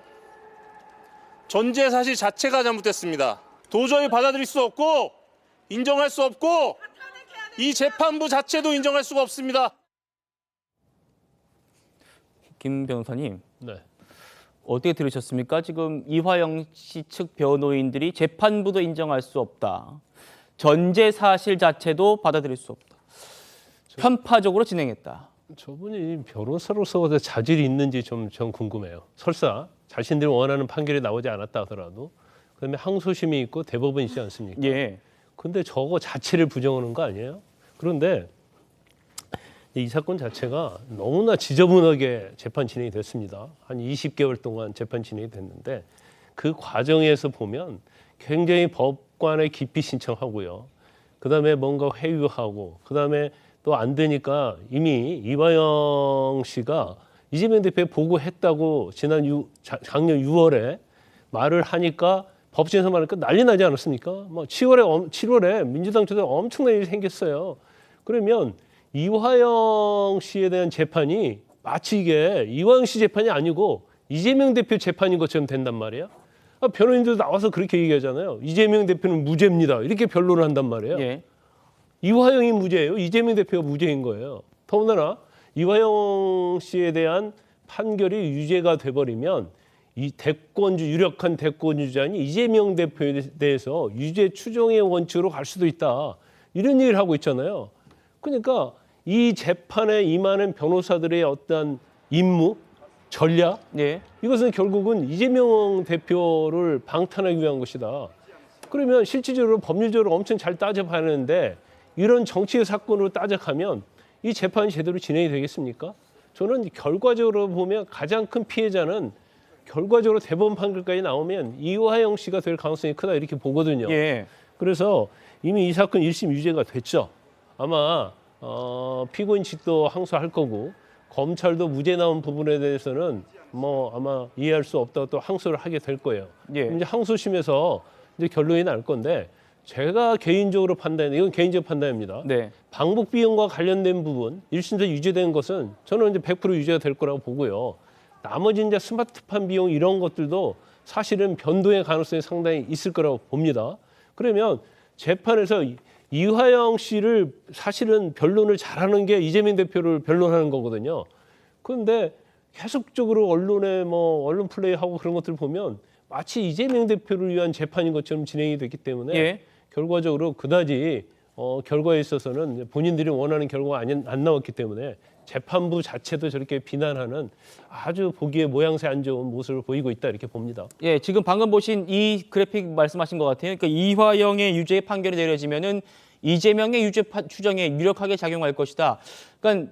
전제 사실 자체가 잘못됐습니다. 도저히 받아들일 수 없고 인정할 수 없고 이 재판부 자체도 인정할 수가 없습니다. 김 변호사님, 네. 어떻게 들으셨습니까? 지금 이화영 씨 측 변호인들이 재판부도 인정할 수 없다. 전제 사실 자체도 받아들일 수 없다. 편파적으로 진행했다. 저분이 변호사로서 자질이 있는지 전 궁금해요. 설사 자신들이 원하는 판결이 나오지 않았다 하더라도 그다음에 항소심이 있고 대법원이 있지 않습니까? 예. 근데 저거 자체를 부정하는 거 아니에요? 그런데 이 사건 자체가 너무나 지저분하게 재판 진행이 됐습니다. 한 20개월 동안 재판 진행이 됐는데 그 과정에서 보면 굉장히 법관에 깊이 신청하고요. 그다음에 뭔가 회유하고 그다음에 또 안 되니까 이미 이화영 씨가 이재명 대표에 보고했다고 작년 6월에 말을 하니까 법정에서 말하니까 난리 나지 않았습니까? 뭐 7월에 민주당 쪽에 엄청난 일이 생겼어요. 그러면 이화영 씨에 대한 재판이 마치 이게 이화영 씨 재판이 아니고 이재명 대표 재판인 것처럼 된단 말이에요. 변호인들도 나와서 그렇게 얘기하잖아요. 이재명 대표는 무죄입니다. 이렇게 변론을 한단 말이에요. 예. 이화영이 무죄예요. 이재명 대표가 무죄인 거예요. 더군다나 이화영 씨에 대한 판결이 유죄가 돼버리면 이 유력한 대권주자인 이재명 대표에 대해서 유죄 추정의 원칙으로 갈 수도 있다. 이런 얘기를 하고 있잖아요. 그러니까 이 재판에 임하는 변호사들의 어떤 임무, 전략, 네. 이것은 결국은 이재명 대표를 방탄하기 위한 것이다. 그러면 실질적으로 법률적으로 엄청 잘 따져봐야 하는데 이런 정치의 사건으로 따져가면 이 재판이 제대로 진행이 되겠습니까? 저는 결과적으로 보면 가장 큰 피해자는 결과적으로 대법원 판결까지 나오면 이화영 씨가 될 가능성이 크다 이렇게 보거든요. 예. 그래서 이미 이 사건 1심 유죄가 됐죠. 아마 피고인 측도 항소할 거고 검찰도 무죄 나온 부분에 대해서는 뭐 아마 이해할 수 없다고 또 항소를 하게 될 거예요. 예. 이제 항소심에서 이제 결론이 날 건데 제가 개인적으로 이건 개인적 판단입니다. 네. 방북 비용과 관련된 부분 1심에서 유죄된 것은 저는 이제 100% 유죄가 될 거라고 보고요. 나머지 이제 스마트폰 비용 이런 것들도 사실은 변동의 가능성이 상당히 있을 거라고 봅니다. 그러면 재판에서 이화영 씨를 사실은 변론을 잘하는 게 이재명 대표를 변론하는 거거든요. 그런데 계속적으로 언론에 언론 플레이하고 그런 것들 보면 마치 이재명 대표를 위한 재판인 것처럼 진행이 됐기 때문에 예. 결과적으로 그다지 결과에 있어서는 본인들이 원하는 결과가 안 나왔기 때문에 재판부 자체도 저렇게 비난하는 아주 보기에 모양새 안 좋은 모습을 보이고 있다 이렇게 봅니다. 예, 지금 방금 보신 이 그래픽 말씀하신 것 같아요. 그러니까 이화영의 유죄 판결이 내려지면은 이재명의 유죄 추정에 유력하게 작용할 것이다. 그러니까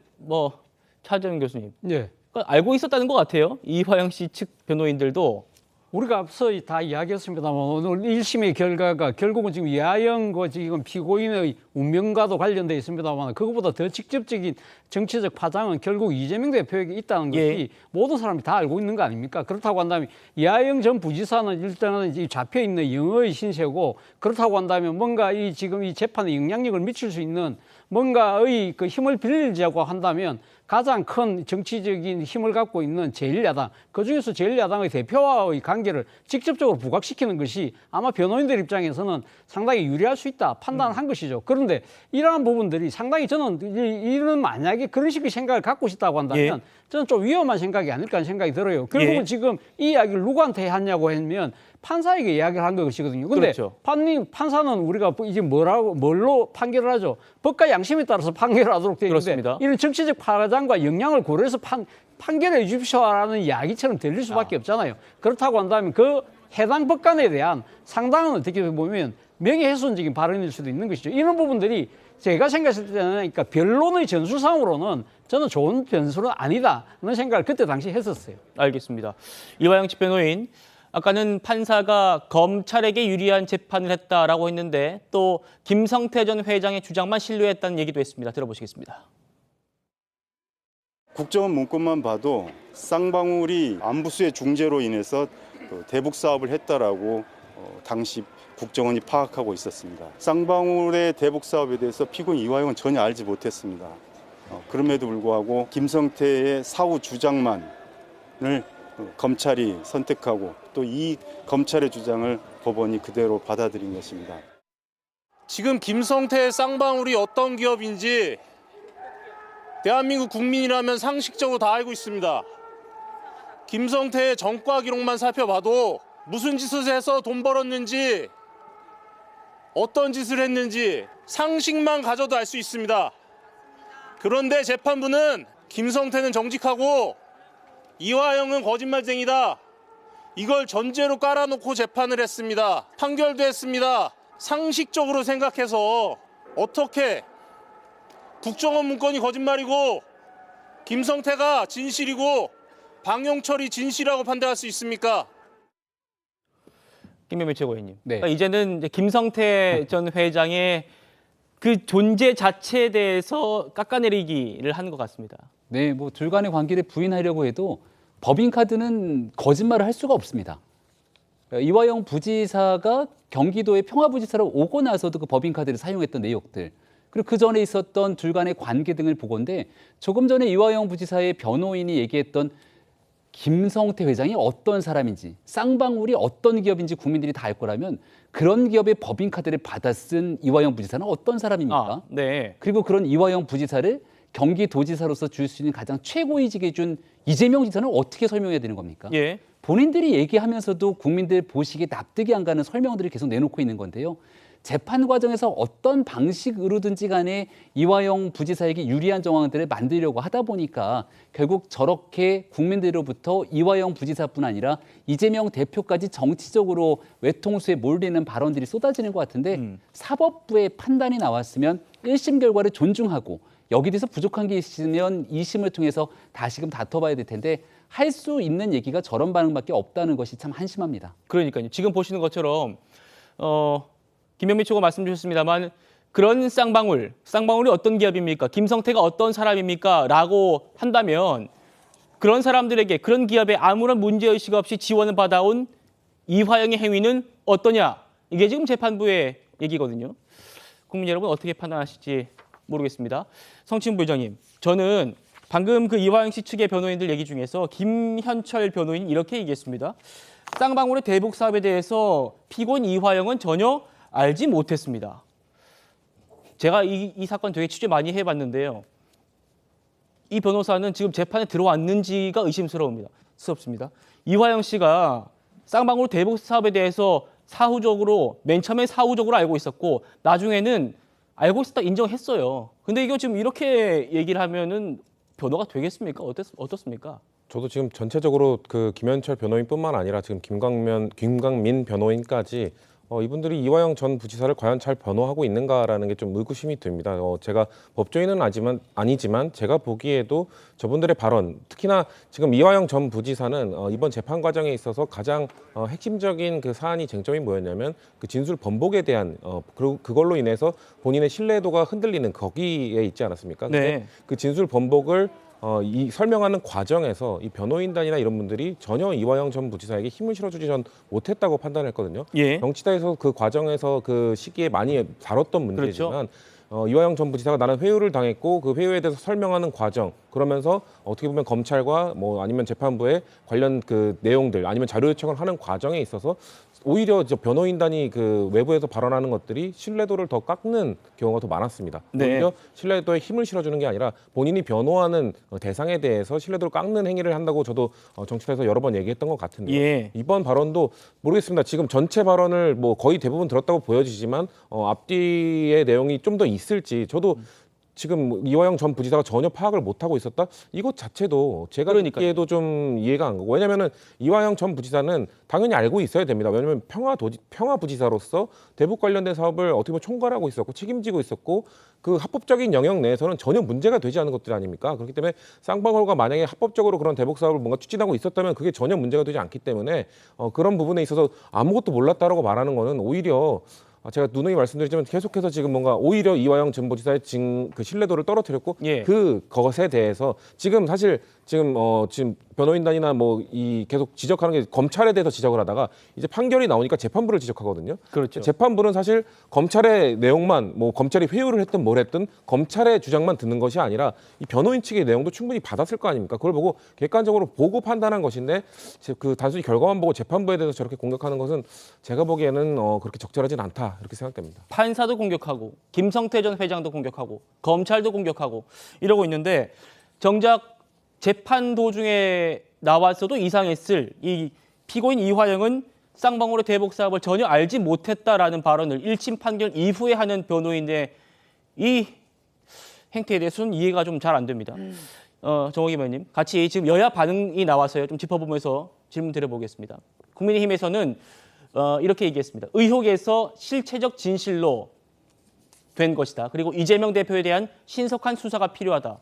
차재원 교수님, 네. 그러니까 알고 있었다는 것 같아요. 이화영 씨 측 변호인들도 우리가 앞서 다 이야기했습니다만 오늘 1심의 결과가 결국은 지금 이하영 지금 피고인의 운명과도 관련돼 있습니다만 그것보다 더 직접적인 정치적 파장은 결국 이재명 대표에게 있다는 것이 모든 사람이 다 알고 있는 거 아닙니까? 그렇다고 한다면 이하영 전 부지사는 일단은 잡혀 있는 영어의 신세고 그렇다고 한다면 뭔가 지금 이 재판에 영향력을 미칠 수 있는 뭔가의 그 힘을 빌리자고 한다면 가장 큰 정치적인 힘을 갖고 있는 제1야당, 그중에서 제1야당의 대표와의 관계를 직접적으로 부각시키는 것이 아마 변호인들 입장에서는 상당히 유리할 수 있다 판단한 것이죠. 그런데 이러한 부분들이 상당히 저는 이런 만약에 그런 식의 생각을 갖고 싶다고 한다면 저는 좀 위험한 생각이 아닐까 하는 생각이 들어요. 결국은 지금 이 이야기를 누구한테 하냐고 하면 판사에게 이야기를 한 것이거든요. 근데 그렇죠. 판사는 우리가 이제 뭘로 판결을 하죠? 법과 양심에 따라서 판결을 하도록 되어 있는데 그렇습니다. 이런 정치적 파장과 영향을 고려해서 판결해 주십시오라는 이야기처럼 들릴 수밖에 없잖아요. 그렇다고 한다면 그 해당 법관에 대한 상당한 어떻게 보면 명예훼손적인 발언일 수도 있는 것이죠. 이런 부분들이 제가 생각했을 때는 그러니까 변론의 전술상으로는 저는 좋은 변수는 아니다라는 생각을 그때 당시 했었어요. 알겠습니다. 이화영 집변호인, 아까는 판사가 검찰에게 유리한 재판을 했다라고 했는데 또 김성태 전 회장의 주장만 신뢰했다는 얘기도 했습니다. 들어보시겠습니다. 국정원 문건만 봐도 쌍방울이 안부수의 중재로 인해서 대북 사업을 했다라고 당시 국정원이 파악하고 있었습니다. 쌍방울의 대북 사업에 대해서 피고인 이화영은 전혀 알지 못했습니다. 그럼에도 불구하고 김성태의 사후 주장만을 검찰이 선택하고 또 이 검찰의 주장을 법원이 그대로 받아들인 것입니다. 지금 김성태의 쌍방울이 어떤 기업인지 대한민국 국민이라면 상식적으로 다 알고 있습니다. 김성태의 전과 기록만 살펴봐도 무슨 짓을 해서 돈 벌었는지 어떤 짓을 했는지 상식만 가져도 알 수 있습니다. 그런데 재판부는 김성태는 정직하고 이화영은 거짓말쟁이다. 이걸 전제로 깔아놓고 재판을 했습니다. 판결도 했습니다. 상식적으로 생각해서 어떻게 국정원 문건이 거짓말이고 김성태가 진실이고 방영철이 진실이라고 판단할 수 있습니까? 김명민 최고위원님. 그러니까 이제는 이제 김성태 전 회장의 그 존재 자체에 대해서 깎아내리기를 하는 것 같습니다. 네, 뭐 둘 간의 관계를 부인하려고 해도 법인카드는 거짓말을 할 수가 없습니다. 이화영 부지사가 경기도의 평화부지사로 오고 나서도 그 법인카드를 사용했던 내역들, 그리고 그 전에 있었던 둘 간의 관계 등을 보건데 조금 전에 이화영 부지사의 변호인이 얘기했던 김성태 회장이 어떤 사람인지, 쌍방울이 어떤 기업인지 국민들이 다 알 거라면 그런 기업의 법인카드를 받아 쓴 이화영 부지사는 어떤 사람입니까? 그리고 그런 이화영 부지사를 경기도지사로서 줄 수 있는 가장 최고위직에 준 이재명 지사는 어떻게 설명해야 되는 겁니까? 본인들이 얘기하면서도 국민들 보시기에 납득이 안 가는 설명들을 계속 내놓고 있는 건데요. 재판 과정에서 어떤 방식으로든지 간에 이화영 부지사에게 유리한 정황들을 만들려고 하다 보니까 결국 저렇게 국민들로부터 이화영 부지사뿐 아니라 이재명 대표까지 정치적으로 외통수에 몰리는 발언들이 쏟아지는 것 같은데 사법부의 판단이 나왔으면 1심 결과를 존중하고 여기 대해서 부족한 게 있으면 2심을 통해서 다시금 다퉈봐야 될 텐데 할 수 있는 얘기가 저런 반응밖에 없다는 것이 참 한심합니다. 그러니까요. 지금 보시는 것처럼 김명민 최고 말씀 주셨습니다만 그런 쌍방울이 어떤 기업입니까? 김성태가 어떤 사람입니까? 라고 한다면 그런 사람들에게 그런 기업에 아무런 문제의식 없이 지원을 받아온 이화영의 행위는 어떠냐? 이게 지금 재판부의 얘기거든요. 국민 여러분 어떻게 판단하실지 모르겠습니다. 성춘 부의장님, 저는 방금 그 이화영 씨 측의 변호인들 얘기 중에서 김현철 변호인이 이렇게 얘기했습니다. 쌍방울의 대북 사업에 대해서 피고인 이화영은 전혀 알지 못했습니다. 제가 이 사건 되게 취재 많이 해봤는데요. 이 변호사는 지금 재판에 들어왔는지가 의심스럽습니다. 이화영 씨가 쌍방울 대북 사업에 대해서 맨 처음에 사후적으로 알고 있었고 나중에는 알고 있었다 인정했어요. 근데 이거 지금 이렇게 얘기를 하면은 변호가 되겠습니까? 어떻습니까? 저도 지금 전체적으로 그 김현철 변호인뿐만 아니라 지금 김광민 변호인까지 이분들이 이화영 전 부지사를 과연 잘 변호하고 있는가라는 게 좀 의구심이 듭니다. 제가 법조인은 아니지만 제가 보기에도 저분들의 발언, 특히나 지금 이화영 전 부지사는 이번 재판 과정에 있어서 가장 핵심적인 그 사안이 쟁점이 뭐였냐면 그 진술 번복에 대한 그리고 그걸로 인해서 본인의 신뢰도가 흔들리는 거기에 있지 않았습니까? 근데 네. 그 진술 번복을 이 설명하는 과정에서 이 변호인단이나 이런 분들이 전혀 이화영 전 부지사에게 힘을 실어주지 전 못했다고 판단했거든요. 예. 정치다에서 그 과정에서 그 시기에 많이 다뤘던 문제지만 이화영 전 부지사가 나는 회유를 당했고 그 회유에 대해서 설명하는 과정 그러면서 어떻게 보면 검찰과 뭐 아니면 재판부의 관련 그 내용들 아니면 자료 요청을 하는 과정에 있어서 오히려 변호인단이 그 외부에서 발언하는 것들이 신뢰도를 더 깎는 경우가 더 많았습니다. 네. 오히려 신뢰도에 힘을 실어주는 게 아니라 본인이 변호하는 대상에 대해서 신뢰도를 깎는 행위를 한다고 저도 정치사에서 여러 번 얘기했던 것 같은데요. 예. 이번 발언도 모르겠습니다. 지금 전체 발언을 뭐 거의 대부분 들었다고 보여지지만 앞뒤의 내용이 좀 더 있을지 저도 지금 이화영 전 부지사가 전혀 파악을 못하고 있었다? 이것 자체도 제가 듣기에도 좀 이해가 안 가고 왜냐하면 이화영 전 부지사는 당연히 알고 있어야 됩니다. 왜냐하면 평화부지사로서 대북 관련된 사업을 어떻게 보면 총괄하고 있었고 책임지고 있었고 그 합법적인 영역 내에서는 전혀 문제가 되지 않은 것들 아닙니까? 그렇기 때문에 쌍방울과 만약에 합법적으로 그런 대북 사업을 뭔가 추진하고 있었다면 그게 전혀 문제가 되지 않기 때문에 그런 부분에 있어서 아무것도 몰랐다라고 말하는 거는 오히려 제가 누누이 말씀드리지만 계속해서 지금 뭔가 오히려 이화영 전 부지사의 그 신뢰도를 떨어뜨렸고 그것에 대해서 지금 사실 지금 변호인단이나 뭐 이 계속 지적하는 게 검찰에 대해서 지적을 하다가 이제 판결이 나오니까 재판부를 지적하거든요. 그렇죠. 재판부는 사실 검찰의 내용만 뭐 검찰이 회유를 했든 뭘 했든 검찰의 주장만 듣는 것이 아니라 이 변호인 측의 내용도 충분히 받았을 거 아닙니까? 그걸 보고 객관적으로 보고 판단한 것인데 그 단순히 결과만 보고 재판부에 대해서 저렇게 공격하는 것은 제가 보기에는 그렇게 적절하진 않다 이렇게 생각됩니다. 판사도 공격하고 김성태 전 회장도 공격하고 검찰도 공격하고 이러고 있는데 정작 재판 도중에 나왔어도 이상했을 이 피고인 이화영은 쌍방울의 대북 사업을 전혀 알지 못했다라는 발언을 1심 판결 이후에 하는 변호인의 이 행태에 대해서는 이해가 좀 잘 안 됩니다. 정호기 의원님, 같이 지금 여야 반응이 나와서요. 좀 짚어보면서 질문 드려보겠습니다. 국민의힘에서는 이렇게 얘기했습니다. 의혹에서 실체적 진실로 된 것이다. 그리고 이재명 대표에 대한 신속한 수사가 필요하다.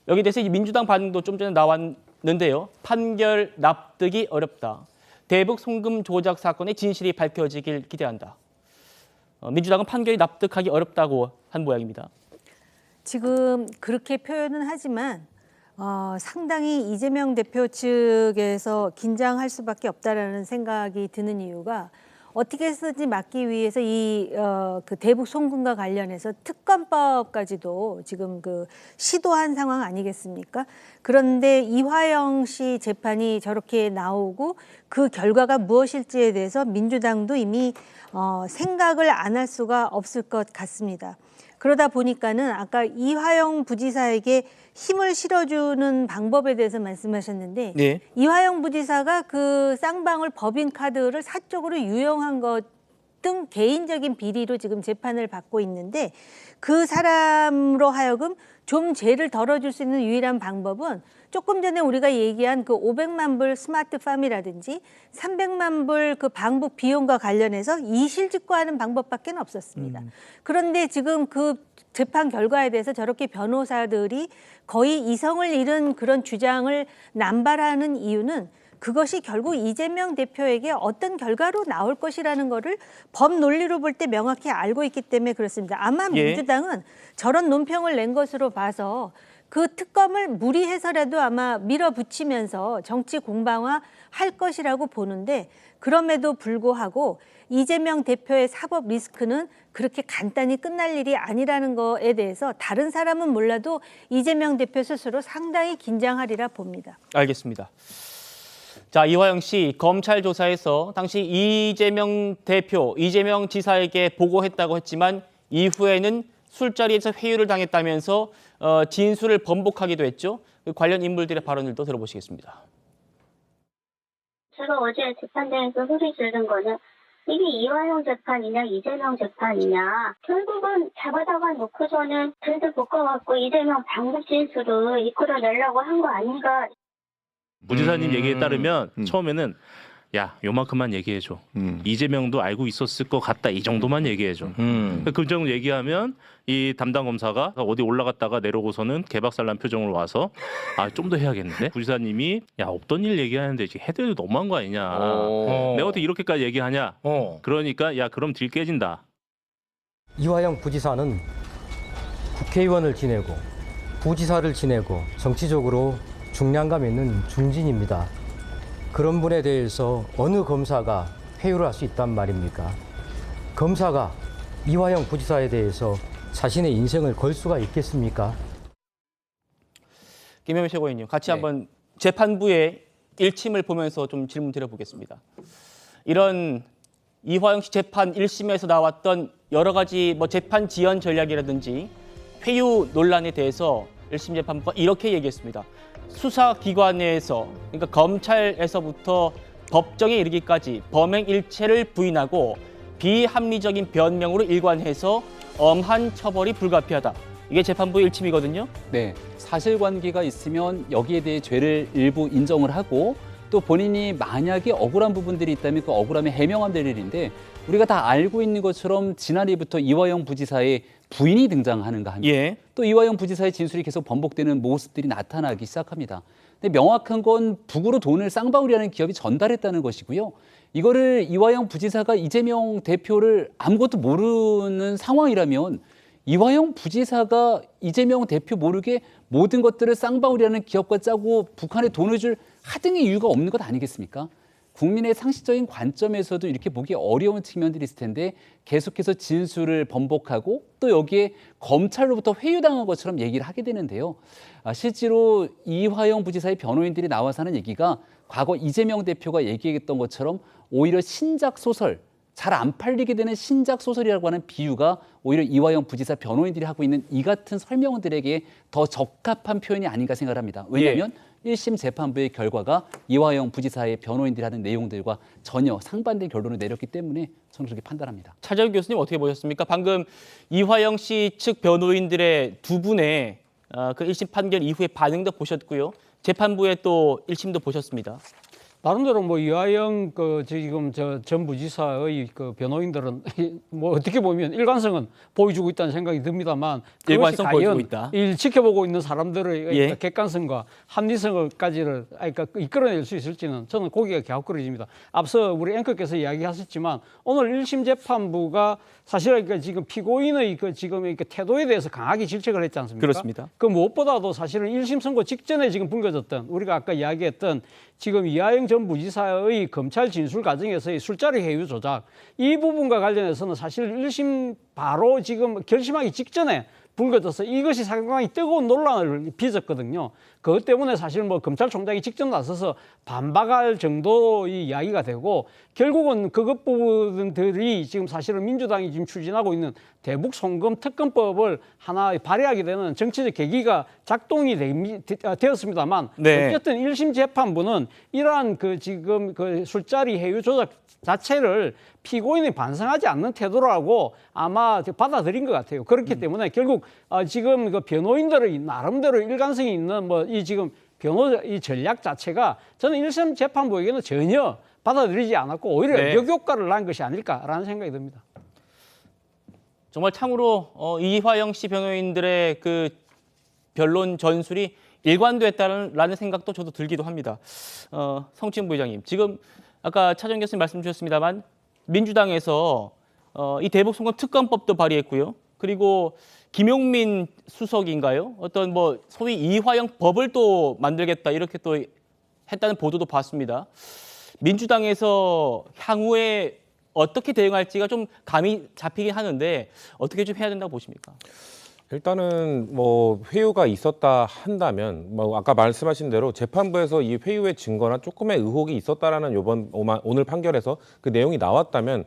여기에 대해서 민주당 반응도 좀 전에 나왔는데요. 판결 납득이 어렵다. 대북 송금 조작 사건의 진실이 밝혀지길 기대한다. 민주당은 판결이 납득하기 어렵다고 한 모양입니다. 지금 그렇게 표현은 하지만 상당히 이재명 대표 측에서 긴장할 수밖에 없다라는 생각이 드는 이유가 어떻게 해서든지 막기 위해서 그 대북 송금과 관련해서 특검법까지도 지금 그 시도한 상황 아니겠습니까? 그런데 이화영 씨 재판이 저렇게 나오고 그 결과가 무엇일지에 대해서 민주당도 이미 생각을 안 할 수가 없을 것 같습니다. 그러다 보니까는 아까 이화영 부지사에게 힘을 실어주는 방법에 대해서 말씀하셨는데 네. 이화영 부지사가 그 쌍방울 법인카드를 사적으로 유용한 것 등 개인적인 비리로 지금 재판을 받고 있는데 그 사람으로 하여금 좀 죄를 덜어줄 수 있는 유일한 방법은 조금 전에 우리가 얘기한 그 500만 불 스마트팜이라든지 300만 불 그 방북 비용과 관련해서 이실직고하는 방법밖에 없었습니다. 그런데 지금 그 재판 결과에 대해서 저렇게 변호사들이 거의 이성을 잃은 그런 주장을 남발하는 이유는 그것이 결국 이재명 대표에게 어떤 결과로 나올 것이라는 거를 법 논리로 볼 때 명확히 알고 있기 때문에 그렇습니다. 아마 민주당은 저런 논평을 낸 것으로 봐서 그 특검을 무리해서라도 아마 밀어붙이면서 정치 공방화 할 것이라고 보는데 그럼에도 불구하고 이재명 대표의 사법 리스크는 그렇게 간단히 끝날 일이 아니라는 거에 대해서 다른 사람은 몰라도 이재명 대표 스스로 상당히 긴장하리라 봅니다. 알겠습니다. 자, 이화영 씨 검찰 조사에서 당시 이재명 대표, 이재명 지사에게 보고했다고 했지만 이후에는 술자리에서 회유를 당했다면서 진술을 번복하기도 했죠. 그 관련 인물들의 발언들도 들어보시겠습니다. 제가 어제 재판장에서 소리 지른 거는 이게 이화영 재판이냐 이재명 재판이냐 결국은 잡아다가 놓고서는 들들 볶아갖고 이재명 방북 진술을 이끌어내려고 한 거 아닌가. 부지사님 얘기에 따르면 처음에는 야, 요만큼만 얘기해줘. 이재명도 알고 있었을 것 같다. 이 정도만 얘기해줘. 그 정도 얘기하면 이 담당 검사가 어디 올라갔다가 내려오고서는 개박살난 표정으로 와서 아, 좀 더 해야겠는데? 부지사님이 야, 없던 일 얘기하는데 해도 너무한 거 아니냐. 내가 어떻게 이렇게까지 얘기하냐. 그러니까 야, 그럼 딜 깨진다. 이화영 부지사는 국회의원을 지내고 부지사를 지내고 정치적으로 중량감 있는 중진입니다. 그런 분에 대해서 어느 검사가 회유를 할 수 있단 말입니까? 검사가 이화영 부지사에 대해서 자신의 인생을 걸 수가 있겠습니까? 김현미 최고위원님, 같이 한번 재판부의 일침을 보면서 좀 질문 드려보겠습니다. 이런 이화영 씨 재판 1심에서 나왔던 여러 가지 재판 지연 전략이라든지 회유 논란에 대해서 1심 재판부가 이렇게 얘기했습니다. 수사기관에서, 그러니까 검찰에서부터 법정에 이르기까지 범행 일체를 부인하고 비합리적인 변명으로 일관해서 엄한 처벌이 불가피하다. 이게 재판부의 일침이거든요. 네, 사실관계가 있으면 여기에 대해 죄를 일부 인정을 하고 또 본인이 만약에 억울한 부분들이 있다면 그 억울함에 해명하면 될 일인데 우리가 다 알고 있는 것처럼 지난해부터 이화영 부지사의 부인이 등장하는가 하면 또 이화영 부지사의 진술이 계속 번복되는 모습들이 나타나기 시작합니다. 근데 명확한 건 북으로 돈을 쌍방울이라는 기업이 전달했다는 것이고요. 이거를 이화영 부지사가 이재명 대표를 아무것도 모르는 상황이라면 이화영 부지사가 이재명 대표 모르게 모든 것들을 쌍방울이라는 기업과 짜고 북한에 돈을 줄 하등의 이유가 없는 것 아니겠습니까? 국민의 상식적인 관점에서도 이렇게 보기 어려운 측면들이 있을 텐데 계속해서 진술을 번복하고 또 여기에 검찰로부터 회유당한 것처럼 얘기를 하게 되는데요. 실제로 이화영 부지사의 변호인들이 나와서 하는 얘기가 과거 이재명 대표가 얘기했던 것처럼 오히려 신작 소설, 잘 안 팔리게 되는 신작 소설이라고 하는 비유가 오히려 이화영 부지사 변호인들이 하고 있는 이 같은 설명들에게 더 적합한 표현이 아닌가 생각을 합니다. 왜냐하면 1심 재판부의 결과가 이화영 부지사의 변호인들이 하는 내용들과 전혀 상반된 결론을 내렸기 때문에 저는 그렇게 판단합니다. 차재훈 교수님 어떻게 보셨습니까? 방금 이화영 씨 측 변호인들의 두 분의 그 1심 판결 이후의 반응도 보셨고요. 재판부의 또 1심도 보셨습니다. 나름대로 이화영 지금 전 부지사의 변호인들은 어떻게 보면 일관성은 보여주고 있다는 생각이 듭니다만 일관성 그것이 보여주고 있다. 과연 지켜보고 있는 사람들의 객관성과 합리성까지를 이끌어낼 수 있을지는 저는 고개가 갸웃거려집니다. 앞서 우리 앵커께서 이야기하셨지만 오늘 1심 재판부가 사실 지금 피고인의 지금 태도에 대해서 강하게 질책을 했지 않습니까? 그렇습니다. 그 무엇보다도 사실은 1심 선고 직전에 지금 불거졌던 우리가 아까 이야기했던 지금 이화영 전 부지사의 검찰 진술 과정에서의 술자리 회유 조작 이 부분과 관련해서는 사실 1심 바로 지금 결심하기 직전에 불거져서 이것이 상당히 뜨거운 논란을 빚었거든요. 그것 때문에 사실 검찰총장이 직접 나서서 반박할 정도의 이야기가 되고 결국은 그것 부분들이 지금 사실은 민주당이 지금 추진하고 있는 대북 송금 특검법을 하나 발의하게 되는 정치적 계기가 작동이 되었습니다만 어쨌든 1심 재판부는 이러한 지금 술자리 회유 조작 자체를 피고인이 반성하지 않는 태도라고 아마 받아들인 것 같아요. 그렇기 때문에 결국 지금 변호인들의 나름대로 일관성이 있는 이 지금 이 전략 자체가 저는 1심 재판부에게는 전혀 받아들이지 않았고 오히려 역효과를 낳은 것이 아닐까라는 생각이 듭니다. 정말 참으로 이화영 씨 변호인들의 그 변론 전술이 일관됐다라는 생각도 저도 들기도 합니다. 성치훈 부회장님, 지금 아까 차정 교수님 말씀 주셨습니다만 민주당에서 이 대북 송금 특검법도 발의했고요. 그리고 김용민 수석인가요? 어떤 소위 이화영 법을 또 만들겠다 이렇게 또 했다는 보도도 봤습니다. 민주당에서 향후에 어떻게 대응할지가 좀 감이 잡히긴 하는데 어떻게 좀 해야 된다고 보십니까? 일단은 회유가 있었다 한다면 아까 말씀하신 대로 재판부에서 이 회유의 증거나 조금의 의혹이 있었다라는 오늘 판결에서 그 내용이 나왔다면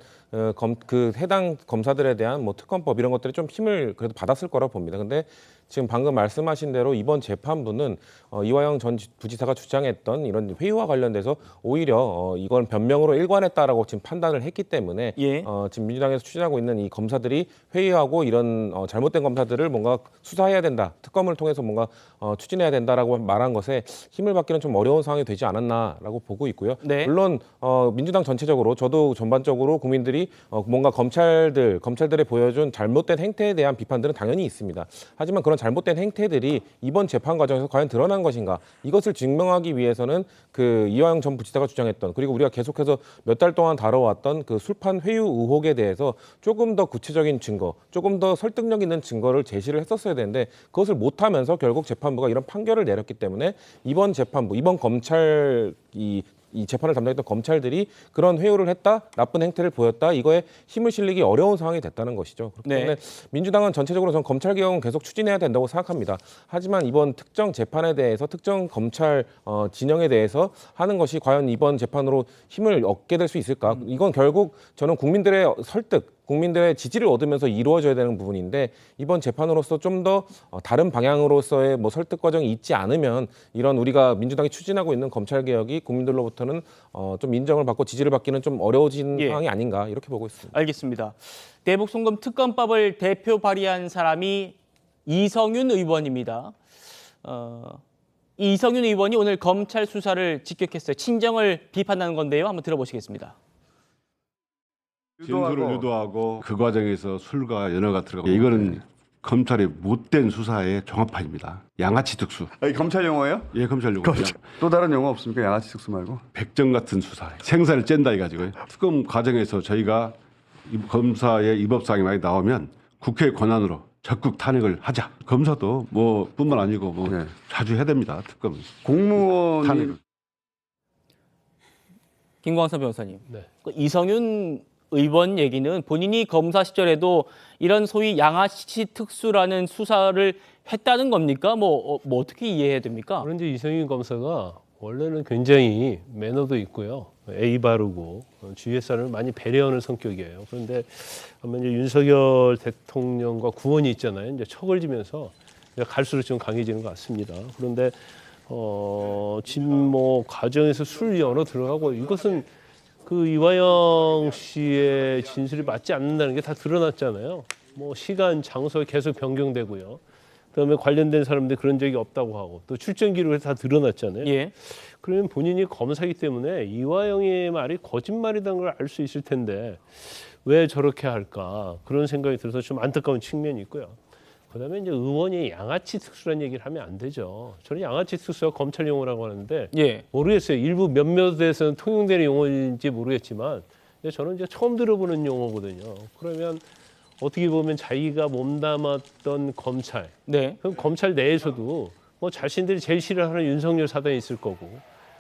그 해당 검사들에 대한 특검법 이런 것들이 좀 힘을 그래도 받았을 거라고 봅니다. 근데 지금 방금 말씀하신 대로 이번 재판부는 이화영 전 부지사가 주장했던 이런 회유와 관련돼서 오히려 이건 변명으로 일관했다라고 지금 판단을 했기 때문에 지금 민주당에서 추진하고 있는 이 검사들이 회유하고 이런 잘못된 검사들을 뭔가 수사해야 된다, 특검을 통해서 뭔가 추진해야 된다라고 말한 것에 힘을 받기는 좀 어려운 상황이 되지 않았나라고 보고 있고요. 물론 민주당 전체적으로 저도 전반적으로 국민들이 뭔가 검찰들의 보여준 잘못된 행태에 대한 비판들은 당연히 있습니다. 하지만 그런 잘못된 행태들이 이번 재판 과정에서 과연 드러난 것인가, 이것을 증명하기 위해서는 그 이화영 전 부지사가 주장했던, 그리고 우리가 계속해서 몇 달 동안 다뤄왔던 그 술판 회유 의혹에 대해서 조금 더 구체적인 증거, 조금 더 설득력 있는 증거를 제시를 했었어야 되는데 그것을 못하면서 결국 재판부가 이런 판결을 내렸기 때문에 이번 재판부, 이번 검찰 이 재판을 담당했던 검찰들이 그런 회유를 했다, 나쁜 행태를 보였다, 이거에 힘을 실리기 어려운 상황이 됐다는 것이죠. 그렇기 때문에 민주당은 전체적으로 전 검찰 개혁은 계속 추진해야 된다고 생각합니다. 하지만 이번 특정 재판에 대해서, 특정 검찰 진영에 대해서 하는 것이 과연 이번 재판으로 힘을 얻게 될 수 있을까? 이건 결국 저는 국민들의 설득, 국민들의 지지를 얻으면서 이루어져야 되는 부분인데 이번 재판으로서 좀 더 다른 방향으로서의 뭐 설득 과정이 있지 않으면 이런 우리가 민주당이 추진하고 있는 검찰 개혁이 국민들로부터는 좀 인정을 받고 지지를 받기는 좀 어려워진 상황이 아닌가 이렇게 보고 있습니다. 알겠습니다. 대북송금 특검법을 대표 발의한 사람이 이성윤 의원입니다. 이성윤 의원이 오늘 검찰 수사를 직격했어요. 친정을 비판하는 건데요. 한번 들어보시겠습니다. 진술을 유도하고 그 과정에서 술과 연어가 들어가고 이거는 검찰의 못된 수사의 종합판입니다. 양아치 특수. 이 검찰 용어예요? 예, 검찰 용어예요. 또 다른 용어 없습니까? 양아치 특수 말고? 백정 같은 수사. 생사를 쨘다 해가지고요. 특검 과정에서 저희가 검사의 위법사항이 많이 나오면 국회 권한으로 적극 탄핵을 하자. 검사도 뭐 뿐만 아니고 뭐 자주 해야 됩니다. 특검. 공무원이 탄핵을. 김광선 변호사님, 그 이성윤 의원 얘기는 본인이 검사 시절에도 이런 소위 양아치 특수라는 수사를 했다는 겁니까? 뭐 어떻게 이해해야 됩니까? 그런데 이성윤 검사가 원래는 굉장히 매너도 있고요, 예의 바르고 주위의 사람을 많이 배려하는 성격이에요. 그런데 아마 이제 윤석열 대통령과 구원이 있잖아요. 이제 척을 지면서 갈수록 좀 강해지는 것 같습니다. 그런데 지금 뭐 과정에서 술 연어 들어가고 이것은 그 이화영 씨의 진술이 맞지 않는다는 게 다 드러났잖아요. 뭐 시간, 장소에 계속 변경되고요. 그다음에 관련된 사람들 그런 적이 없다고 하고 또 출전 기록에 다 드러났잖아요. 그러면 본인이 검사이기 때문에 이화영의 말이 거짓말이라는 걸 알 수 있을 텐데 왜 저렇게 할까? 그런 생각이 들어서 좀 안타까운 측면이 있고요. 그다음에 이제 의원이 양아치 특수라는 얘기를 하면 안 되죠. 저는 양아치 특수가 검찰 용어라고 하는데 모르겠어요. 일부 몇몇에서는 통용되는 용어인지 모르겠지만 저는 이제 처음 들어보는 용어거든요. 그러면 어떻게 보면 자기가 몸담았던 검찰, 그럼 검찰 내에서도 뭐 자신들이 제일 싫어하는 윤석열 사단이 있을 거고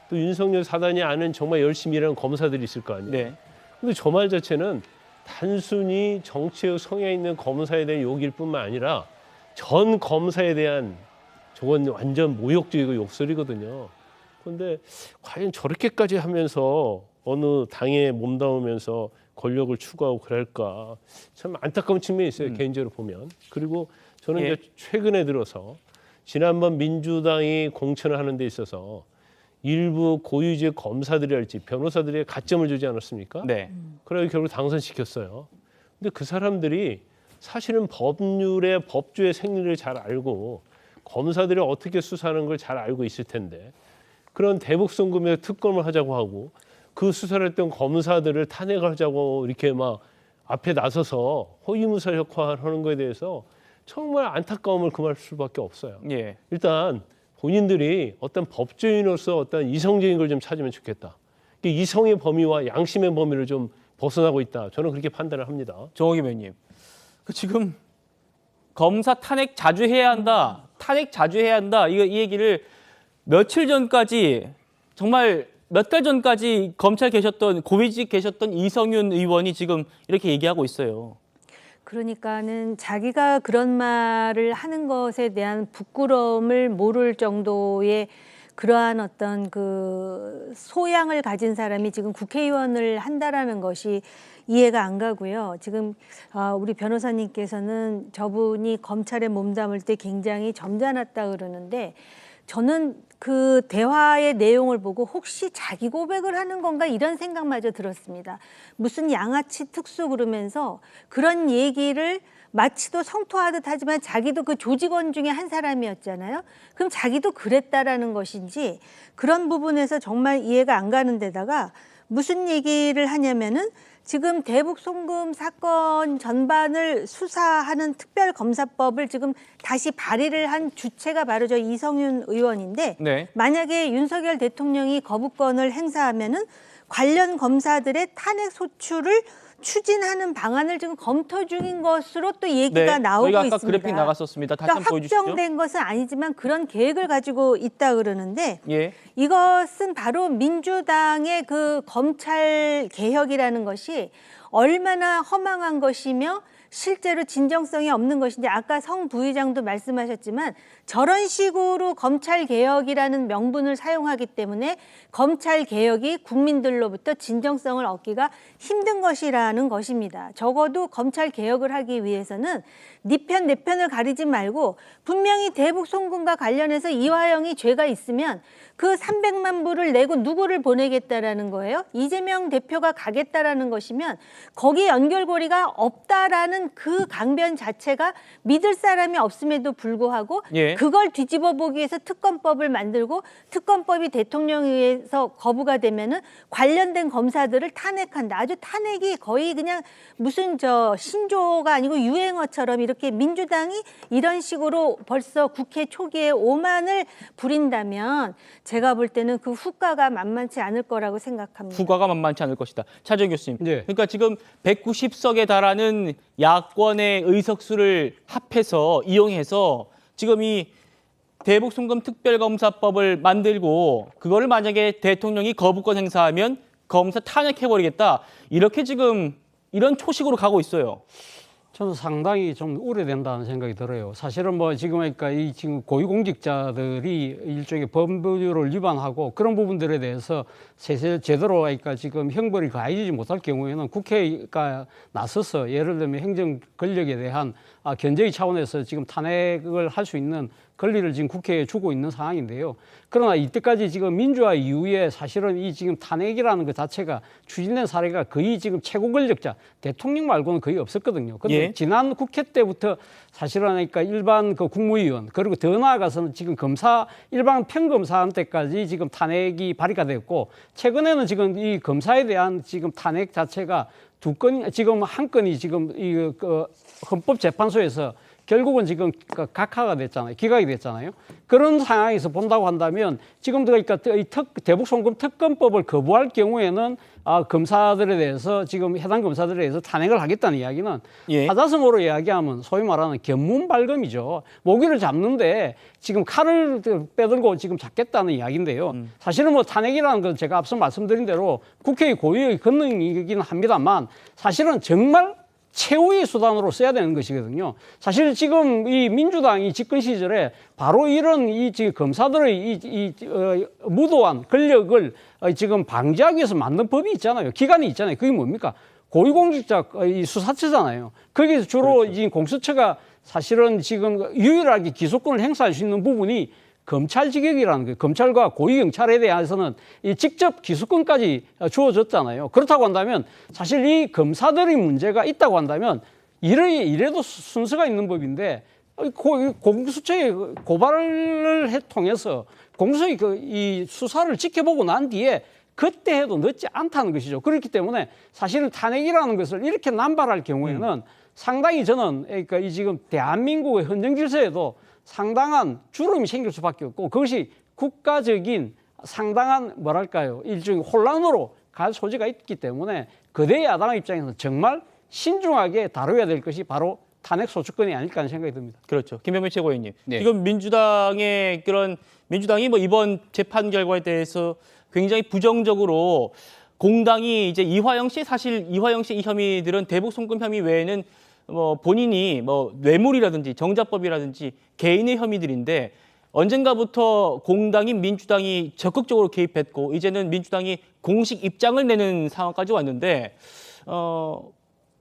또 윤석열 사단이 아는 정말 열심히 일하는 검사들이 있을 거 아니에요. 근데 저 말 자체는 단순히 정치의 성향 있는 검사에 대한 욕일 뿐만 아니라 전 검사에 대한 저건 완전 모욕적이고 욕설이거든요. 그런데 과연 저렇게까지 하면서 어느 당에 몸담으면서 권력을 추구하고 그럴까 참 안타까운 측면이 있어요. 개인적으로 보면. 그리고 저는 이제 최근에 들어서 지난번 민주당이 공천을 하는 데 있어서 일부 고위직 검사들이랄지 변호사들이 가점을 주지 않았습니까? 그래서 결국 당선시켰어요. 근데 그 사람들이 사실은 법률의 법조의 생리를 잘 알고 검사들이 어떻게 수사하는 걸 잘 알고 있을 텐데 그런 대북송금에 특검을 하자고 하고 그 수사를 했던 검사들을 탄핵하자고 이렇게 막 앞에 나서서 허위무사 역할하는 거에 대해서 정말 안타까움을 금할 수밖에 없어요. 일단 본인들이 어떤 법조인으로서 어떤 이성적인 걸 좀 찾으면 좋겠다. 이성의 범위와 양심의 범위를 좀 벗어나고 있다. 저는 그렇게 판단을 합니다. 정호기 의원님, 지금 검사 탄핵 자주 해야 한다. 탄핵 자주 해야 한다. 이 얘기를 며칠 전까지 정말 몇 달 전까지 검찰 계셨던 고위직 계셨던 이성윤 의원이 지금 이렇게 얘기하고 있어요. 그러니까는 자기가 그런 말을 하는 것에 대한 부끄러움을 모를 정도의 그러한 어떤 그 소양을 가진 사람이 지금 국회의원을 한다라는 것이 이해가 안 가고요. 지금 우리 변호사님께서는 저분이 검찰에 몸담을 때 굉장히 점잖았다 그러는데 저는 그 대화의 내용을 보고 혹시 자기 고백을 하는 건가 이런 생각마저 들었습니다. 무슨 양아치 특수 그러면서 그런 얘기를 마치도 성토하듯 하지만 자기도 그 조직원 중에 한 사람이었잖아요. 그럼 자기도 그랬다라는 것인지 그런 부분에서 정말 이해가 안 가는 데다가 무슨 얘기를 하냐면은 지금 대북 송금 사건 전반을 수사하는 특별검사법을 지금 다시 발의를 한 주체가 바로 저 이성윤 의원인데 네. 만약에 윤석열 대통령이 거부권을 행사하면은 관련 검사들의 탄핵 소추를 추진하는 방안을 지금 검토 중인 것으로 또 얘기가 나오고 저희가 아까 있습니다. 그래픽 나갔었습니다. 다시 그러니까 한번 보여주시죠. 확정된 것은 아니지만 그런 계획을 가지고 있다 그러는데 예. 이것은 바로 민주당의 그 검찰 개혁이라는 것이 얼마나 허망한 것이며 실제로 진정성이 없는 것인지 아까 성 부의장도 말씀하셨지만 저런 식으로 검찰 개혁이라는 명분을 사용하기 때문에 검찰 개혁이 국민들로부터 진정성을 얻기가 힘든 것이라는 것입니다. 적어도 검찰 개혁을 하기 위해서는 네 편 내 편을 가리지 말고 분명히 대북 송금과 관련해서 이화영이 죄가 있으면 그 300만 불을 내고 누구를 보내겠다라는 거예요? 이재명 대표가 가겠다라는 것이면 거기에 연결고리가 없다라는 그 강변 자체가 믿을 사람이 없음에도 불구하고 예. 그걸 뒤집어 보기 위해서 특검법을 만들고 특검법이 대통령위에서 거부가 되면은 관련된 검사들을 탄핵한다. 아주 탄핵이 거의 그냥 무슨 저 신조어가 아니고 유행어처럼 이렇게 민주당이 이런 식으로 벌써 국회 초기에 오만을 부린다면 제가 볼 때는 그 후과가 만만치 않을 거라고 생각합니다. 후과가 만만치 않을 것이다. 차정 교수님. 네. 그러니까 지금 190석에 달하는 야권의 의석수를 합해서 이용해서 지금 이 대북 송금 특별검사법을 만들고 그거를 만약에 대통령이 거부권 행사하면 검사 탄핵해버리겠다. 이렇게 지금 이런 초식으로 가고 있어요. 저는 상당히 좀 우려된다는 생각이 들어요. 사실은 뭐 지금 그러니까 이 지금 고위공직자들이 일종의 법률을 위반하고 그런 부분들에 대해서 제대로 그러니까 지금 형벌이 가해지지 못할 경우에는 국회가 나서서 예를 들면 행정 권력에 대한 견제의 차원에서 지금 탄핵을 할 수 있는 권리를 지금 국회에 주고 있는 상황인데요. 그러나 이때까지 지금 민주화 이후에 사실은 이 지금 탄핵이라는 것 자체가 추진된 사례가 거의 지금 최고 권력자 대통령 말고는 거의 없었거든요. 그런데 예. 지난 국회 때부터 사실은 그러니까 일반 그 국무위원 그리고 더 나아가서는 지금 검사 일반 평검사한테까지 지금 탄핵이 발의가 됐고 최근에는 지금 이 검사에 대한 지금 탄핵 자체가 두 건 지금 한 건이 지금 이 그 헌법재판소에서 결국은 지금 각하가 됐잖아요. 기각이 됐잖아요. 그런 상황에서 본다고 한다면 지금도 그러니까 이 대북 송금 특검법을 거부할 경우에는 검사들에 대해서 지금 해당 검사들에 대해서 탄핵을 하겠다는 이야기는 사자성어로 이야기하면 소위 말하는 견문발검이죠. 모기를 잡는데 지금 칼을 빼들고 지금 잡겠다는 이야기인데요. 사실은 뭐 탄핵이라는 건 제가 앞서 말씀드린 대로 국회의 고유의 권능이긴 합니다만 사실은 정말 최후의 수단으로 써야 되는 것이거든요. 사실 지금 이 민주당이 집권 시절에 바로 이런 이 지금 검사들의 무도한 권력을 지금 방지하기 위해서 만든 법이 있잖아요. 기관이 있잖아요. 그게 뭡니까? 고위공직자 이 수사처잖아요. 거기서 주로 그렇죠. 이 공수처가 사실은 지금 유일하게 기소권을 행사할 수 있는 부분이 검찰 직역이라는 거예요. 검찰과 고위경찰에 대해서는 이 직접 기소권까지 주어졌잖아요. 그렇다고 한다면 사실 이 검사들의 문제가 있다고 한다면 이래도 순서가 있는 법인데 공수처의 고발을 통해서 공수처의 이 수사를 지켜보고 난 뒤에 그때 해도 늦지 않다는 것이죠. 그렇기 때문에 사실은 탄핵이라는 것을 이렇게 남발할 경우에는 상당히 저는 그러니까 이 지금 대한민국의 헌정 질서에도 상당한 주름이 생길 수밖에 없고 그것이 국가적인 상당한 뭐랄까요 일종의 혼란으로 갈 소지가 있기 때문에 거대 야당의 입장에서는 정말 신중하게 다뤄야 될 것이 바로 탄핵 소추권이 아닐까 하는 생각이 듭니다. 그렇죠. 김병민 최고위원님. 네. 지금 민주당이 뭐 이번 재판 결과에 대해서 굉장히 부정적으로 공당이 이제 이화영 씨 이 혐의들은 대북 송금 혐의 외에는 뭐 본인이 뭐 뇌물이라든지 정자법이라든지 개인의 혐의들인데 언젠가부터 공당인 민주당이 적극적으로 개입했고 이제는 민주당이 공식 입장을 내는 상황까지 왔는데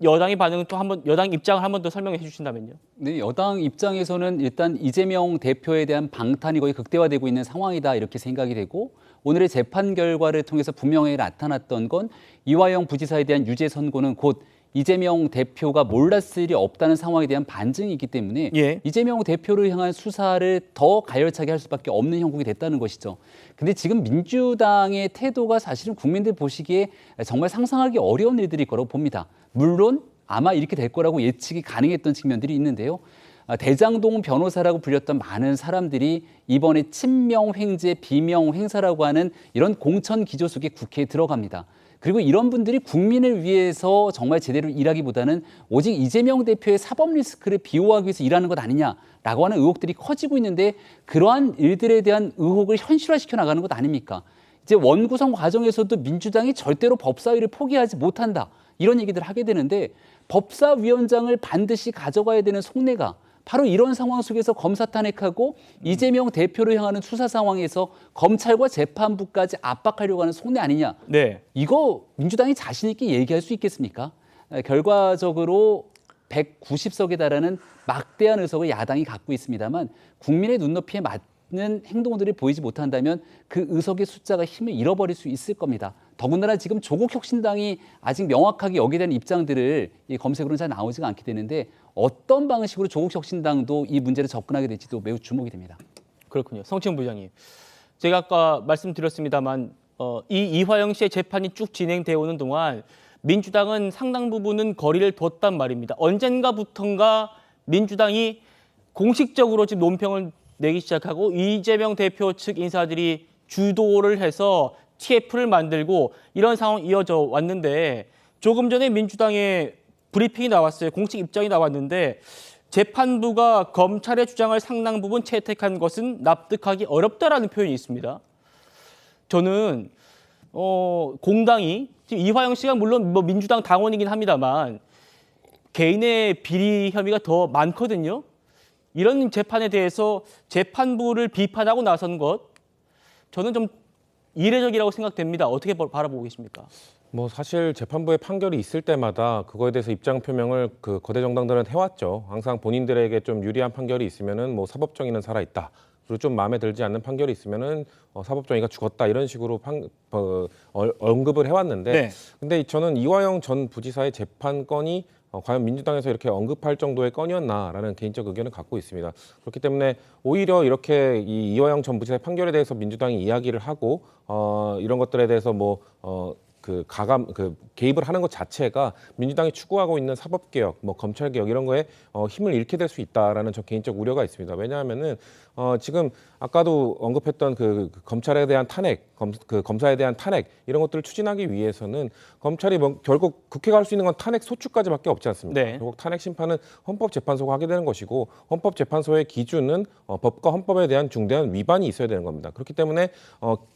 여당의 반응은 또 한번 여당 입장을 한 번 더 설명해 주신다면요. 네, 여당 입장에서는 일단 이재명 대표에 대한 방탄이 거의 극대화되고 있는 상황이다 이렇게 생각이 되고 오늘의 재판 결과를 통해서 분명히 나타났던 건 이화영 부지사에 대한 유죄 선고는 곧 이재명 대표가 몰랐을 일이 없다는 상황에 대한 반증이기 때문에 이재명 대표를 향한 수사를 더 가열차게 할 수밖에 없는 형국이 됐다는 것이죠. 근데 지금 민주당의 태도가 사실은 국민들 보시기에 정말 상상하기 어려운 일들일 거라고 봅니다. 물론 아마 이렇게 될 거라고 예측이 가능했던 측면들이 있는데요. 대장동 변호사라고 불렸던 많은 사람들이 이번에 친명횡재 비명행사라고 하는 이런 공천 기조 속에 국회에 들어갑니다. 그리고 이런 분들이 국민을 위해서 정말 제대로 일하기보다는 오직 이재명 대표의 사법 리스크를 비호하기 위해서 일하는 것 아니냐라고 하는 의혹들이 커지고 있는데 그러한 일들에 대한 의혹을 현실화시켜 나가는 것 아닙니까? 이제 원구성 과정에서도 민주당이 절대로 법사위를 포기하지 못한다. 이런 얘기들을 하게 되는데 법사위원장을 반드시 가져가야 되는 속내가 바로 이런 상황 속에서 검사 탄핵하고 이재명 대표를 향하는 수사 상황에서 검찰과 재판부까지 압박하려고 하는 속내 아니냐. 네. 이거 민주당이 자신 있게 얘기할 수 있겠습니까? 결과적으로 190석에 달하는 막대한 의석을 야당이 갖고 있습니다만 국민의 눈높이에 맞는 행동들이 보이지 못한다면 그 의석의 숫자가 힘을 잃어버릴 수 있을 겁니다. 더군다나 지금 조국 혁신당이 아직 명확하게 여기에 대한 입장들을 이 검색으로는 잘 나오지가 않게 되는데 어떤 방식으로 조국 혁신당도 이 문제를 접근하게 될지도 매우 주목이 됩니다. 그렇군요. 성채영 부장님. 제가 아까 말씀드렸습니다만 이 이화영 씨의 재판이 쭉 진행되어 오는 동안 민주당은 상당 부분은 거리를 뒀단 말입니다. 언젠가부턴가 민주당이 공식적으로 지금 논평을 내기 시작하고 이재명 대표 측 인사들이 주도를 해서 TF를 만들고 이런 상황이 이어져 왔는데 조금 전에 민주당의 브리핑이 나왔어요. 공식 입장이 나왔는데 재판부가 검찰의 주장을 상당 부분 채택한 것은 납득하기 어렵다라는 표현이 있습니다. 저는 공당이 지금 이화영 씨가 물론 뭐 민주당 당원이긴 합니다만 개인의 비리 혐의가 더 많거든요. 이런 재판에 대해서 재판부를 비판하고 나선 것 저는 좀 이례적이라고 생각됩니다. 어떻게 바라보고 계십니까? 뭐 사실 재판부의 판결이 있을 때마다 그거에 대해서 입장 표명을 그 거대 정당들은 해왔죠. 항상 본인들에게 좀 유리한 판결이 있으면은 뭐 사법 정의는 살아 있다. 그리고 좀 마음에 들지 않는 판결이 있으면은 사법 정의가 죽었다 이런 식으로 언급을 해왔는데, 네. 근데 저는 이화영 전 부지사의 재판건이 과연 민주당에서 이렇게 언급할 정도의 건이었나라는 개인적 의견을 갖고 있습니다. 그렇기 때문에 오히려 이렇게 이 이화영 전 부지사의 판결에 대해서 민주당이 이야기를 하고 이런 것들에 대해서 개입을 하는 것 자체가 민주당이 추구하고 있는 사법개혁, 검찰개혁 이런 거에 힘을 잃게 될 수 있다라는 저 개인적 우려가 있습니다. 왜냐하면은 지금 아까도 언급했던 그 검찰에 대한 탄핵, 검사에 대한 탄핵 이런 것들을 추진하기 위해서는 검찰이 결국 국회가 할 수 있는 건 탄핵 소추까지밖에 없지 않습니까? 네. 결국 탄핵 심판은 헌법재판소가 하게 되는 것이고 헌법재판소의 기준은 법과 헌법에 대한 중대한 위반이 있어야 되는 겁니다. 그렇기 때문에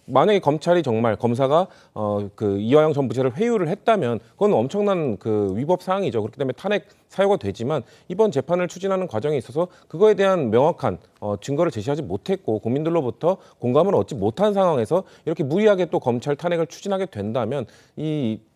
만약에 검찰이 정말 검사가 이화영 전 부지사를 회유를 했다면 그건 엄청난 위법 사항이죠. 그렇기 때문에 탄핵 사유가 되지만 이번 재판을 추진하는 과정에 있어서 그거에 대한 명확한 증거를 제시하지 못했고 국민들로부터 공감을 얻지 못한 상황에서 이렇게 무리하게 또 검찰 탄핵을 추진하게 된다면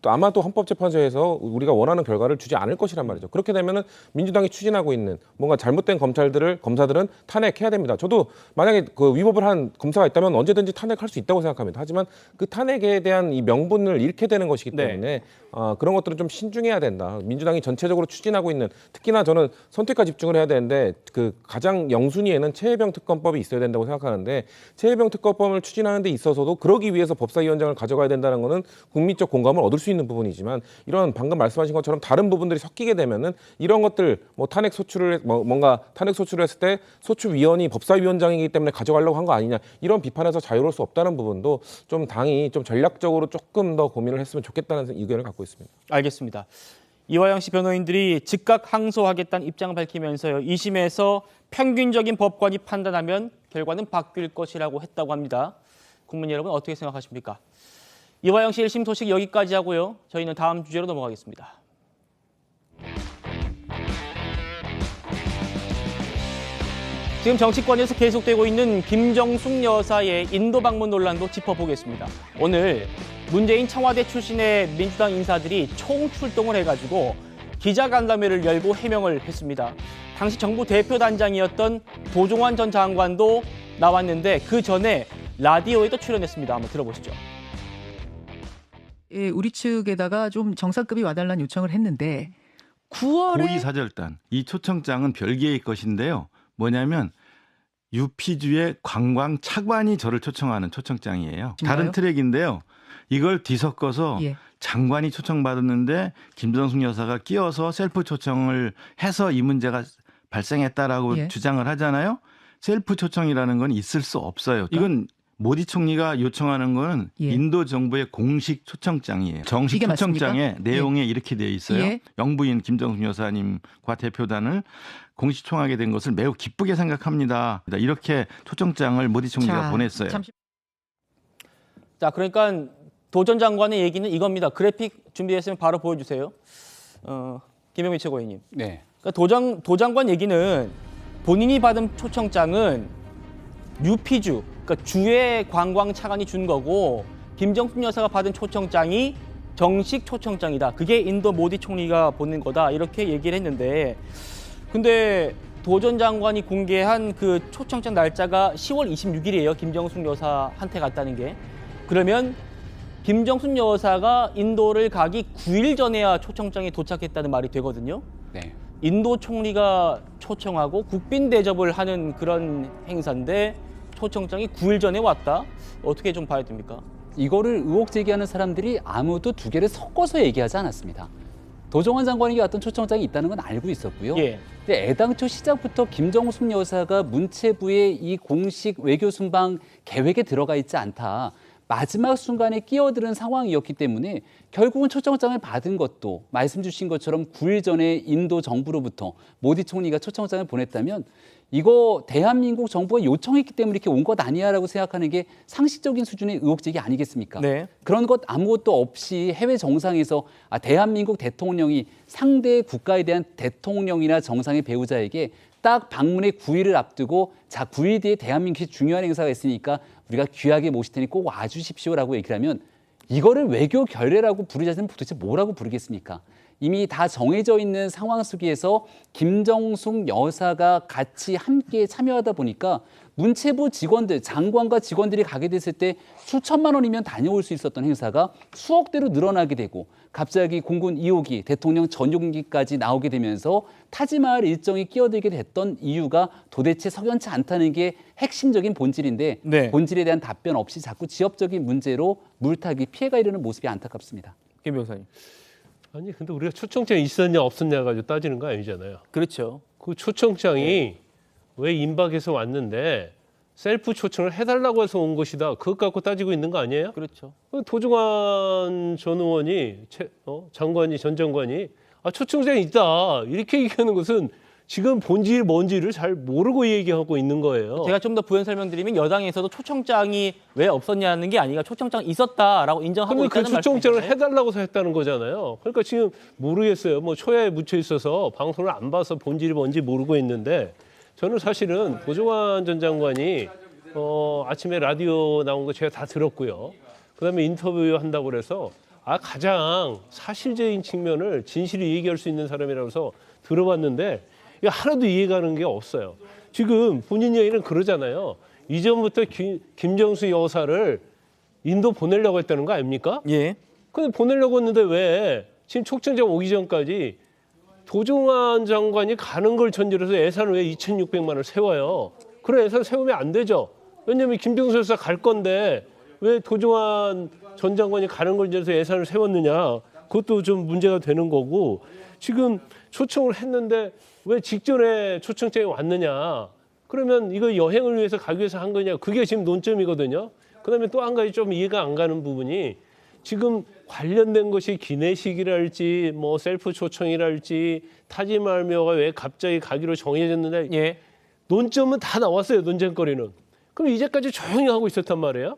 아마도 헌법재판소에서 우리가 원하는 결과를 주지 않을 것이란 말이죠. 그렇게 되면은 민주당이 추진하고 있는 뭔가 잘못된 검사들은 탄핵해야 됩니다. 저도 만약에 위법을 한 검사가 있다면 언제든지 탄핵할 수 있다고 생각합니다. 하지만 그 탄핵에 대한 이 명분을 잃게 되는 것이기 때문에 그런 것들은 좀 신중해야 된다. 민주당이 전체적으로 추진하고 있는 특히나 저는 선택과 집중을 해야 되는데 가장 영순위에는 최혜병 특검법이 있어야 된다고 생각하는데 최혜병 특검법을 추진하는 데 있어서도 그러기 위해서 법사위원장을 가져가야 된다는 것은 국민적 공감을 얻을 수 있는 부분이지만 이런 방금 말씀하신 것처럼 다른 부분들이 섞이게 되면은 이런 것들 탄핵 소추를 뭔가 탄핵 소추를 했을 때 소추위원이 법사위원장이기 때문에 가져가려고 한 거 아니냐 이런 비판에서 자유로울 수 없다는 부분도 좀 당이 좀 전략적으로 조금 더 고민을 했으면 좋겠다는 의견을 갖고 있습니다. 알겠습니다. 이화영 씨 변호인들이 즉각 항소하겠다는 입장을 밝히면서요. 2심에서 평균적인 법관이 판단하면 결과는 바뀔 것이라고 했다고 합니다. 국민 여러분 어떻게 생각하십니까? 이화영 씨 1심 소식 여기까지 하고요. 저희는 다음 주제로 넘어가겠습니다. 지금 정치권에서 계속되고 있는 김정숙 여사의 인도 방문 논란도 짚어보겠습니다. 오늘 문재인 청와대 출신의 민주당 인사들이 총출동을 해가지고 기자간담회를 열고 해명을 했습니다. 당시 정부 대표단장이었던 도종환 전 장관도 나왔는데 그 전에 라디오에도 출연했습니다. 한번 들어보시죠. 예, 우리 측에다가 좀 정상급이 와달라는 요청을 했는데 9월에 고위사절단 이 초청장은 별개의 것인데요. 뭐냐면 유피주의 관광 차관이 저를 초청하는 초청장이에요. 다른 트랙인데요. 이걸 뒤섞어서 예. 장관이 초청받았는데 김정숙 여사가 끼어서 셀프 초청을 해서 이 문제가 발생했다라고 예. 주장을 하잖아요. 셀프 초청이라는 건 있을 수 없어요. 이건 모디 총리가 요청하는 거는 예. 인도 정부의 공식 초청장이에요. 정식 이게 초청장에 맞습니까? 내용에 예. 이렇게 되어 있어요. 예. 영부인 김정숙 여사님과 대표단을 공식 초청하게 된 것을 매우 기쁘게 생각합니다. 이렇게 초청장을 모디 총리가 자, 보냈어요. 자, 그러니까 도 전 장관의 얘기는 이겁니다. 그래픽 준비했으면 바로 보여주세요. 김영희 최고위원님. 네. 그러니까 도 장관 얘기는 본인이 받은 초청장은 유피주, 그러니까 주의 관광 차관이 준 거고 김정숙 여사가 받은 초청장이 정식 초청장이다. 그게 인도 모디 총리가 보낸 거다. 이렇게 얘기를 했는데 근데 도 전 장관이 공개한 그 초청장 날짜가 10월 26일이에요. 김정숙 여사한테 갔다는 게. 그러면 김정숙 여사가 인도를 가기 9일 전에야 초청장이 도착했다는 말이 되거든요. 네. 인도 총리가 초청하고 국빈 대접을 하는 그런 행사인데 초청장이 9일 전에 왔다? 어떻게 좀 봐야 됩니까? 이거를 의혹 제기하는 사람들이 아무도 두 개를 섞어서 얘기하지 않았습니다. 도종환 장관에게 왔던 초청장이 있다는 건 알고 있었고요. 예. 근데 애당초 시작부터 김정숙 여사가 문체부의 이 공식 외교 순방 계획에 들어가 있지 않다. 마지막 순간에 끼어드는 상황이었기 때문에 결국은 초청장을 받은 것도 말씀 주신 것처럼 9일 전에 인도 정부로부터 모디 총리가 초청장을 보냈다면 이거 대한민국 정부가 요청했기 때문에 이렇게 온 것 아니야라고 생각하는 게 상식적인 수준의 의혹 제기 아니겠습니까? 네. 그런 것 아무것도 없이 해외 정상에서 대한민국 대통령이 상대 국가에 대한 대통령이나 정상의 배우자에게 딱 방문의 9일을 앞두고 자 9일 뒤에 대한민국에 중요한 행사가 있으니까 우리가 귀하게 모실 테니 꼭 와주십시오라고 얘기를 하면 이거를 외교 결례라고 부르자면 도대체 뭐라고 부르겠습니까? 이미 다 정해져 있는 상황 속에서 김정숙 여사가 같이 함께 참여하다 보니까 문체부 직원들, 장관과 직원들이 가게 됐을 때 수천만 원이면 다녀올 수 있었던 행사가 수억대로 늘어나게 되고 갑자기 공군 2호기, 대통령 전용기까지 나오게 되면서 타지마을 일정이 끼어들게 됐던 이유가 도대체 석연치 않다는 게 핵심적인 본질인데 네. 본질에 대한 답변 없이 자꾸 지역적인 문제로 물타기 피해가 이르는 모습이 안타깝습니다. 김 변호사님. 아니 근데 우리가 초청장이 있었냐 없었냐 가지고 따지는 거 아니잖아요. 그렇죠. 그 초청장이 왜 임박해서 왔는데 셀프 초청을 해달라고 해서 온 것이다. 그것 갖고 따지고 있는 거 아니에요? 그렇죠. 도종환 전 의원이 전 장관이 초청장이 있다 이렇게 얘기하는 것은 지금 본질 뭔지를 잘 모르고 얘기하고 있는 거예요. 제가 좀 더 부연 설명드리면 여당에서도 초청장이 왜 없었냐는 게 아니라 초청장 있었다라고 인정하고 근데 있다는 그 초청장을 말씀이잖아요. 해달라고 해서 했다는 거잖아요. 그러니까 지금 모르겠어요. 뭐 초야에 묻혀 있어서 방송을 안 봐서 본질이 뭔지 모르고 있는데 저는 사실은 도종환 전 장관이 아침에 라디오 나온 거 제가 다 들었고요. 그다음에 인터뷰 한다고 그래서 가장 사실적인 측면을 진실이 얘기할 수 있는 사람이라고 해서 들어봤는데 이게 하나도 이해가는 게 없어요. 지금 본인 얘기는 그러잖아요. 이전부터 김정숙 여사를 인도 보내려고 했다는 거 아닙니까? 예. 근데 보내려고 했는데 왜 지금 초청장 오기 전까지 도종환 장관이 가는 걸 전제로 해서 예산을 왜 2,600만 원을 세워요? 그런 예산 세우면 안 되죠. 왜냐하면 김정숙 여사 갈 건데 왜 도종환 전 장관이 가는 걸 전제로 해서 예산을 세웠느냐. 그것도 좀 문제가 되는 거고 지금 초청을 했는데 왜 직전에 초청장이 왔느냐. 그러면 이거 여행을 위해서 가기 위해서 한 거냐. 그게 지금 논점이거든요. 그다음에 또 한 가지 좀 이해가 안 가는 부분이 지금 관련된 것이 기내식이랄지 뭐 셀프 초청이랄지 타지말묘가 왜 갑자기 가기로 정해졌는데 예. 논점은 다 나왔어요. 논쟁거리는. 그럼 이제까지 조용히 하고 있었단 말이에요.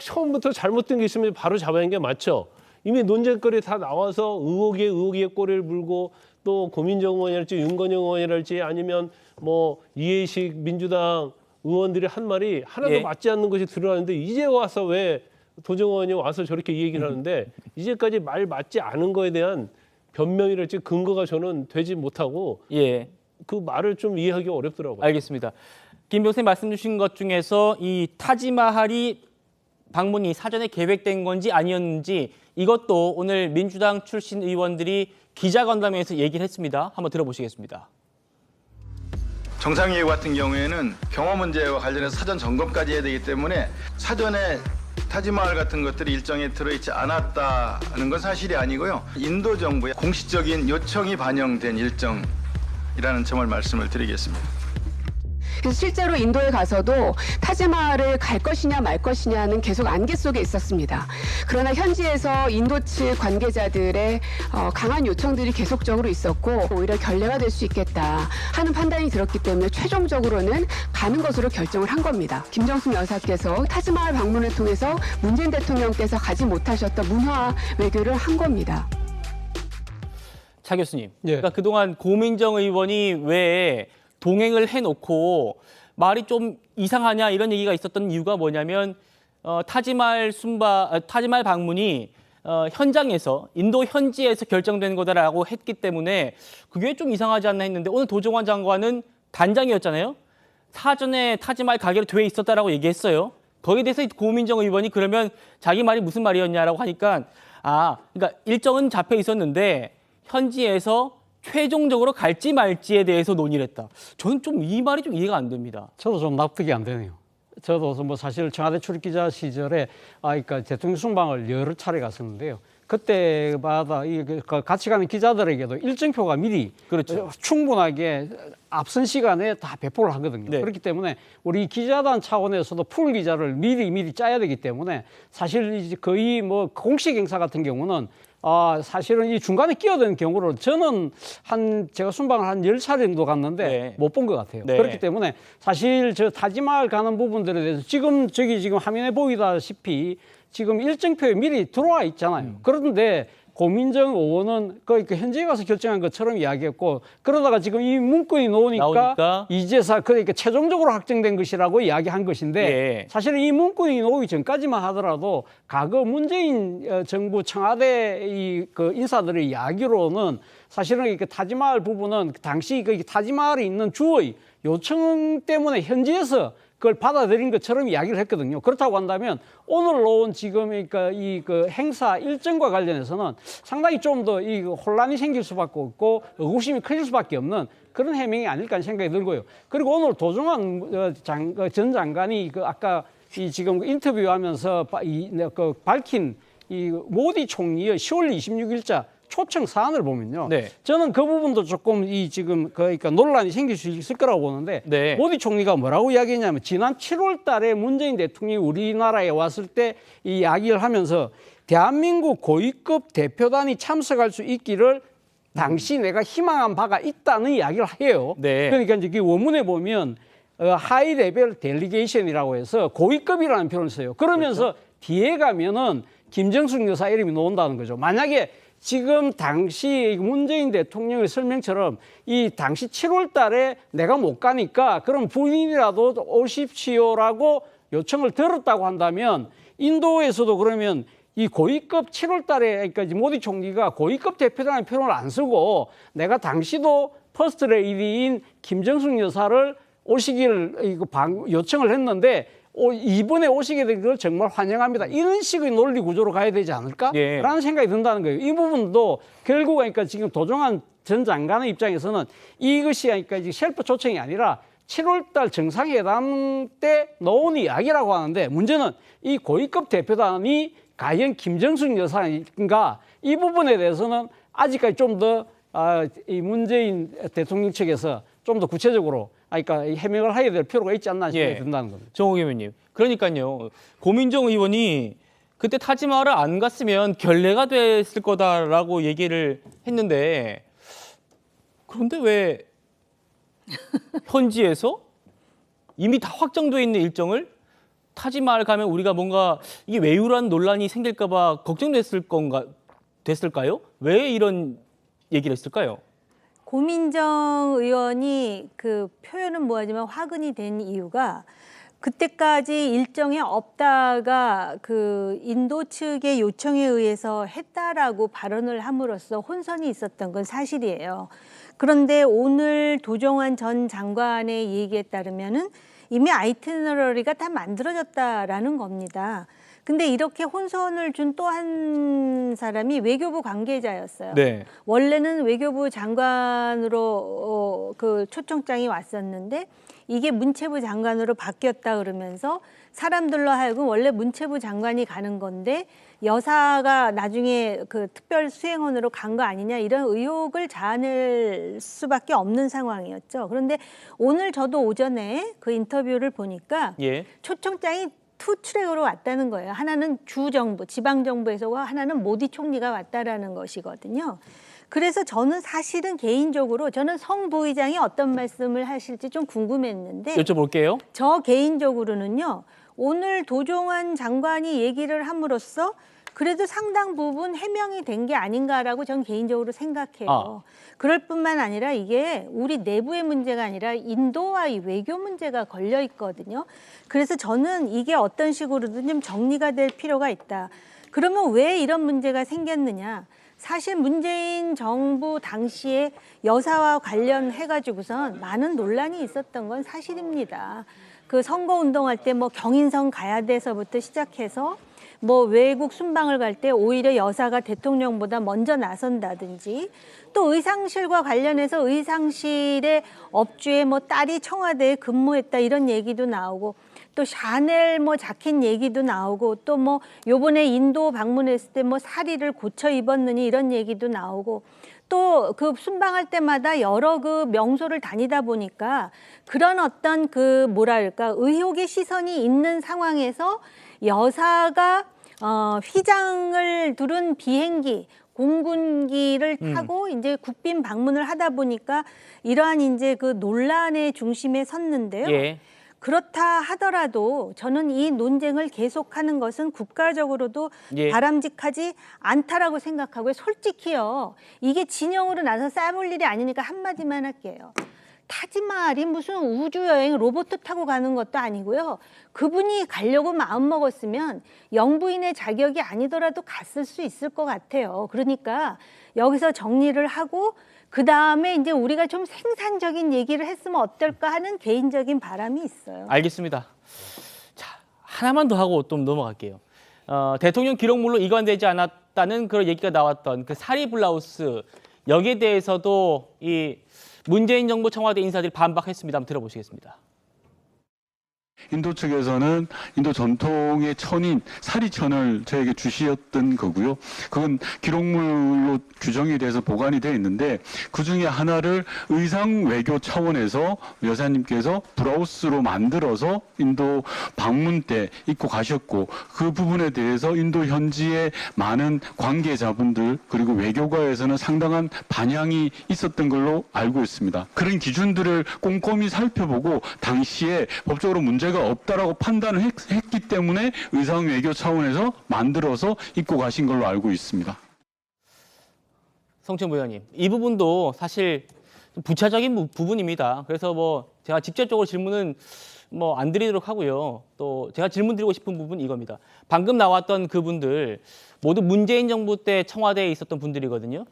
처음부터 잘못된 게 있으면 바로 잡아야 하는 게 맞죠. 이미 논쟁거리 다 나와서 의혹에 꼬리를 물고 또 고민정 의원이랄지 윤건영 의원이랄지 아니면 뭐 이해식 민주당 의원들이 한 말이 하나도 예. 맞지 않는 것이 드러나는데 이제 와서 왜 도정원 의원이 와서 저렇게 이 얘기를 하는데 이제까지 말 맞지 않은 거에 대한 변명이랄지 근거가 저는 되지 못하고 예. 그 말을 좀 이해하기 어렵더라고요. 알겠습니다. 김 변호사님 말씀 주신 것 중에서 이 타지마할이 방문이 사전에 계획된 건지 아니었는지 이것도 오늘 민주당 출신 의원들이 기자간담회에서 얘기를 했습니다. 한번 들어보시겠습니다. 정상회의 같은 경우에는 경호 문제와 관련해서 사전 점검까지 해야 되기 때문에 사전에 타지마할 같은 것들이 일정에 들어있지 않았다는 건 사실이 아니고요. 인도 정부의 공식적인 요청이 반영된 일정이라는 점을 말씀을 드리겠습니다. 그래서 실제로 인도에 가서도 타지마할을 갈 것이냐 말 것이냐는 계속 안개 속에 있었습니다. 그러나 현지에서 인도 측 관계자들의 강한 요청들이 계속적으로 있었고 오히려 결례가 될 수 있겠다 하는 판단이 들었기 때문에 최종적으로는 가는 것으로 결정을 한 겁니다. 김정숙 여사께서 타지마할 방문을 통해서 문재인 대통령께서 가지 못하셨던 문화 외교를 한 겁니다. 차 교수님, 그러니까 그동안 고민정 의원이 왜 동행을 해놓고 말이 좀 이상하냐 이런 얘기가 있었던 이유가 뭐냐면 타지마할 방문이 현장에서 인도 현지에서 결정된 거다라고 했기 때문에 그게 좀 이상하지 않나 했는데 오늘 도종환 장관은 단장이었잖아요. 사전에 타지마할 가기로 돼 있었다라고 얘기했어요. 거기에 대해서 고민정 의원이 그러면 자기 말이 무슨 말이었냐라고 하니까 그러니까 일정은 잡혀 있었는데 현지에서 최종적으로 갈지 말지에 대해서 논의를 했다. 저는 좀 이 말이 좀 이해가 안 됩니다. 저도 좀 납득이 안 되네요. 저도 뭐 사실 청와대 출입기자 시절에 그러니까 대통령 순방을 여러 차례 갔었는데요. 그때마다 같이 가는 기자들에게도 일정표가 미리 그렇죠. 충분하게 앞선 시간에 다 배포를 하거든요. 네. 그렇기 때문에 우리 기자단 차원에서도 풀 기자를 미리 짜야 되기 때문에 사실 이제 거의 뭐 공식 행사 같은 경우는 사실은 이 중간에 끼어드는 경우를 저는 제가 순방을 한 10차례 정도 갔는데 못 본 것 같아요. 네. 그렇기 때문에 사실 저 타지마할 가는 부분들에 대해서 지금 화면에 보이다시피 지금 일정표에 미리 들어와 있잖아요. 그런데 고민정 의원은 현지에 가서 결정한 것처럼 이야기했고 그러다가 지금 이 문건이 나오니까 이제서 그러니까 최종적으로 확정된 것이라고 이야기한 것인데 사실은 이 문건이 나오기 전까지만 하더라도 과거 문재인 정부 청와대 인사들의 이야기로는 사실은 타지마할 부분은 당시 타지마할에 있는 주의 요청 때문에 현지에서 그걸 받아들인 것처럼 이야기를 했거든요. 그렇다고 한다면 오늘 나온 지금 그 행사 일정과 관련해서는 상당히 좀 더 혼란이 생길 수밖에 없고 의구심이 커질 수밖에 없는 그런 해명이 아닐까 하는 생각이 들고요. 그리고 오늘 도종환 전 장관이 아까 지금 인터뷰하면서 밝힌 모디 총리의 10월 26일자 초청 사안을 보면요. 저는 그 부분도 조금 그러니까 논란이 생길 수 있을 거라고 보는데 모디 총리가 뭐라고 이야기했냐면 지난 7월 달에 문재인 대통령이 우리나라에 왔을 때 이 이야기를 하면서 대한민국 고위급 대표단이 참석할 수 있기를 당시 내가 희망한 바가 있다는 이야기를 해요. 그러니까 이제 원문에 보면 하이 레벨 델리게이션이라고 해서 고위급이라는 표현을 써요. 그러면서 뒤에 가면은 김정숙 여사 이름이 나온다는 거죠. 만약에 지금 당시 문재인 대통령의 설명처럼 이 당시 7월 달에 내가 못 가니까 그럼 부인이라도 오십시오라고 요청을 들었다고 한다면 인도에서도 그러면 이 고위급 7월 달에 그러니까 모디 총리가 고위급 대표라는 표현을 안 쓰고 내가 당시도 퍼스트 레이디인 김정숙 여사를 오시기를 요청을 했는데 이번에 오시게 된 걸 정말 환영합니다. 이런 식의 논리 구조로 가야 되지 않을까라는 생각이 든다는 거예요. 이 부분도 결국 그러니까 지금 도종환 전 장관의 입장에서는 이것이 그러니까 셀프 초청이 아니라 7월달 정상회담 때 나온 이야기라고 하는데 문제는 이 고위급 대표단이 과연 김정숙 여사인가 이 부분에 대해서는 아직까지 좀 더 이 문재인 대통령 측에서 좀 더 구체적으로 그러니까 해명을 해야 될 필요가 있지 않나 생각이 든다는 겁니다. 정옥 의원님, 그러니까요. 고민정 의원이 그때 타지마할을 안 갔으면 결례가 됐을 거다라고 얘기를 했는데 그런데 왜 현지에서 이미 다 확정돼 있는 일정을 타지마할 가면 우리가 뭔가 이게 외유란 논란이 생길까 봐 걱정됐을까요? 왜 이런 얘기를 했을까요? 고민정 의원이 그 표현은 뭐하지만 화근이 된 이유가 그때까지 일정에 없다가 그 인도 측의 요청에 의해서 했다라고 발언을 함으로써 혼선이 있었던 건 사실이에요. 그런데 오늘 도종환 전 장관의 얘기에 따르면은 이미 아이티너러리가 다 만들어졌다라는 겁니다. 근데 이렇게 혼선을 준 또 한 사람이 외교부 관계자였어요. 네. 원래는 외교부 장관으로 그 초청장이 왔었는데 이게 문체부 장관으로 바뀌었다 그러면서 사람들로 하여금 원래 문체부 장관이 가는 건데 여사가 나중에 그 특별 수행원으로 간 거 아니냐 이런 의혹을 자아낼 수밖에 없는 상황이었죠. 그런데 오늘 저도 오전에 그 인터뷰를 보니까 예. 초청장이 투 트랙으로 왔다는 거예요. 하나는 주정부, 지방정부에서 하나는 모디 총리가 왔다라는 것이거든요. 그래서 저는 사실은 개인적으로 저는 성 부의장이 어떤 말씀을 하실지 좀 궁금했는데 여쭤볼게요. 저 개인적으로는요. 오늘 도종환 장관이 얘기를 함으로써 그래도 상당 부분 해명이 된 게 아닌가라고 전 개인적으로 생각해요. 그럴 뿐만 아니라 이게 우리 내부의 문제가 아니라 인도와의 외교 문제가 걸려 있거든요. 그래서 저는 이게 어떤 식으로든 좀 정리가 될 필요가 있다. 그러면 왜 이런 문제가 생겼느냐. 사실 문재인 정부 당시에 여사와 관련해가지고선 많은 논란이 있었던 건 사실입니다. 그 선거운동할 때 뭐 경인선 가야 돼서부터 시작해서 뭐 외국 순방을 갈 때 오히려 여사가 대통령보다 먼저 나선다든지 또 의상실과 관련해서 의상실의 업주의 뭐 딸이 청와대에 근무했다 이런 얘기도 나오고 또 샤넬 뭐 자켓 얘기도 나오고 또 뭐 요번에 인도 방문했을 때 뭐 사리를 고쳐 입었느니 이런 얘기도 나오고 또 그 순방할 때마다 여러 그 명소를 다니다 보니까 그런 어떤 그 뭐랄까 의혹의 시선이 있는 상황에서 여사가 휘장을 두른 비행기 공군기를 타고 이제 국빈 방문을 하다 보니까 이러한 이제 그 논란의 중심에 섰는데요. 예. 그렇다 하더라도 저는 이 논쟁을 계속하는 것은 국가적으로도 예. 바람직하지 않다라고 생각하고요. 솔직히요. 이게 진영으로 나서 싸울 일이 아니니까 한마디만 할게요. 타지마할이 무슨 우주여행 로봇 타고 가는 것도 아니고요. 그분이 가려고 마음먹었으면 영부인의 자격이 아니더라도 갔을 수 있을 것 같아요. 그러니까 여기서 정리를 하고 그다음에 이제 우리가 좀 생산적인 얘기를 했으면 어떨까 하는 개인적인 바람이 있어요. 알겠습니다. 자, 하나만 더 하고 좀 넘어갈게요. 대통령 기록물로 이관되지 않았다는 그런 얘기가 나왔던 그 사리 블라우스 여기에 대해서도 이 문재인 정부 청와대 인사들이 반박했습니다. 한번 들어보시겠습니다. 인도 측에서는 인도 전통의 천인 사리천을 저에게 주시었던 거고요. 그건 기록물로 규정이 돼서 보관이 되어 있는데 그중에 하나를 의상 외교 차원에서 여사님께서 브라우스로 만들어서 인도 방문 때 입고 가셨고 그 부분에 대해서 인도 현지의 많은 관계자분들 그리고 외교가에서는 상당한 반향이 있었던 걸로 알고 있습니다. 그런 기준들을 꼼꼼히 살펴보고 당시에 법적으로 문제가 없다라고 판단을 했기 때문에 의상 외교 차원에서 만들어서 입고 가신 걸로 알고 있습니다. 성천 부의원님, 이 부분도 사실 부차적인 부분입니다. 그래서 뭐 제가 직접적으로 질문은 뭐 안 드리도록 하고요. 또 제가 질문 드리고 싶은 부분은 이겁니다. 방금 나왔던 그분들 모두 문재인 정부 때 청와대에 있었던 분들이거든요.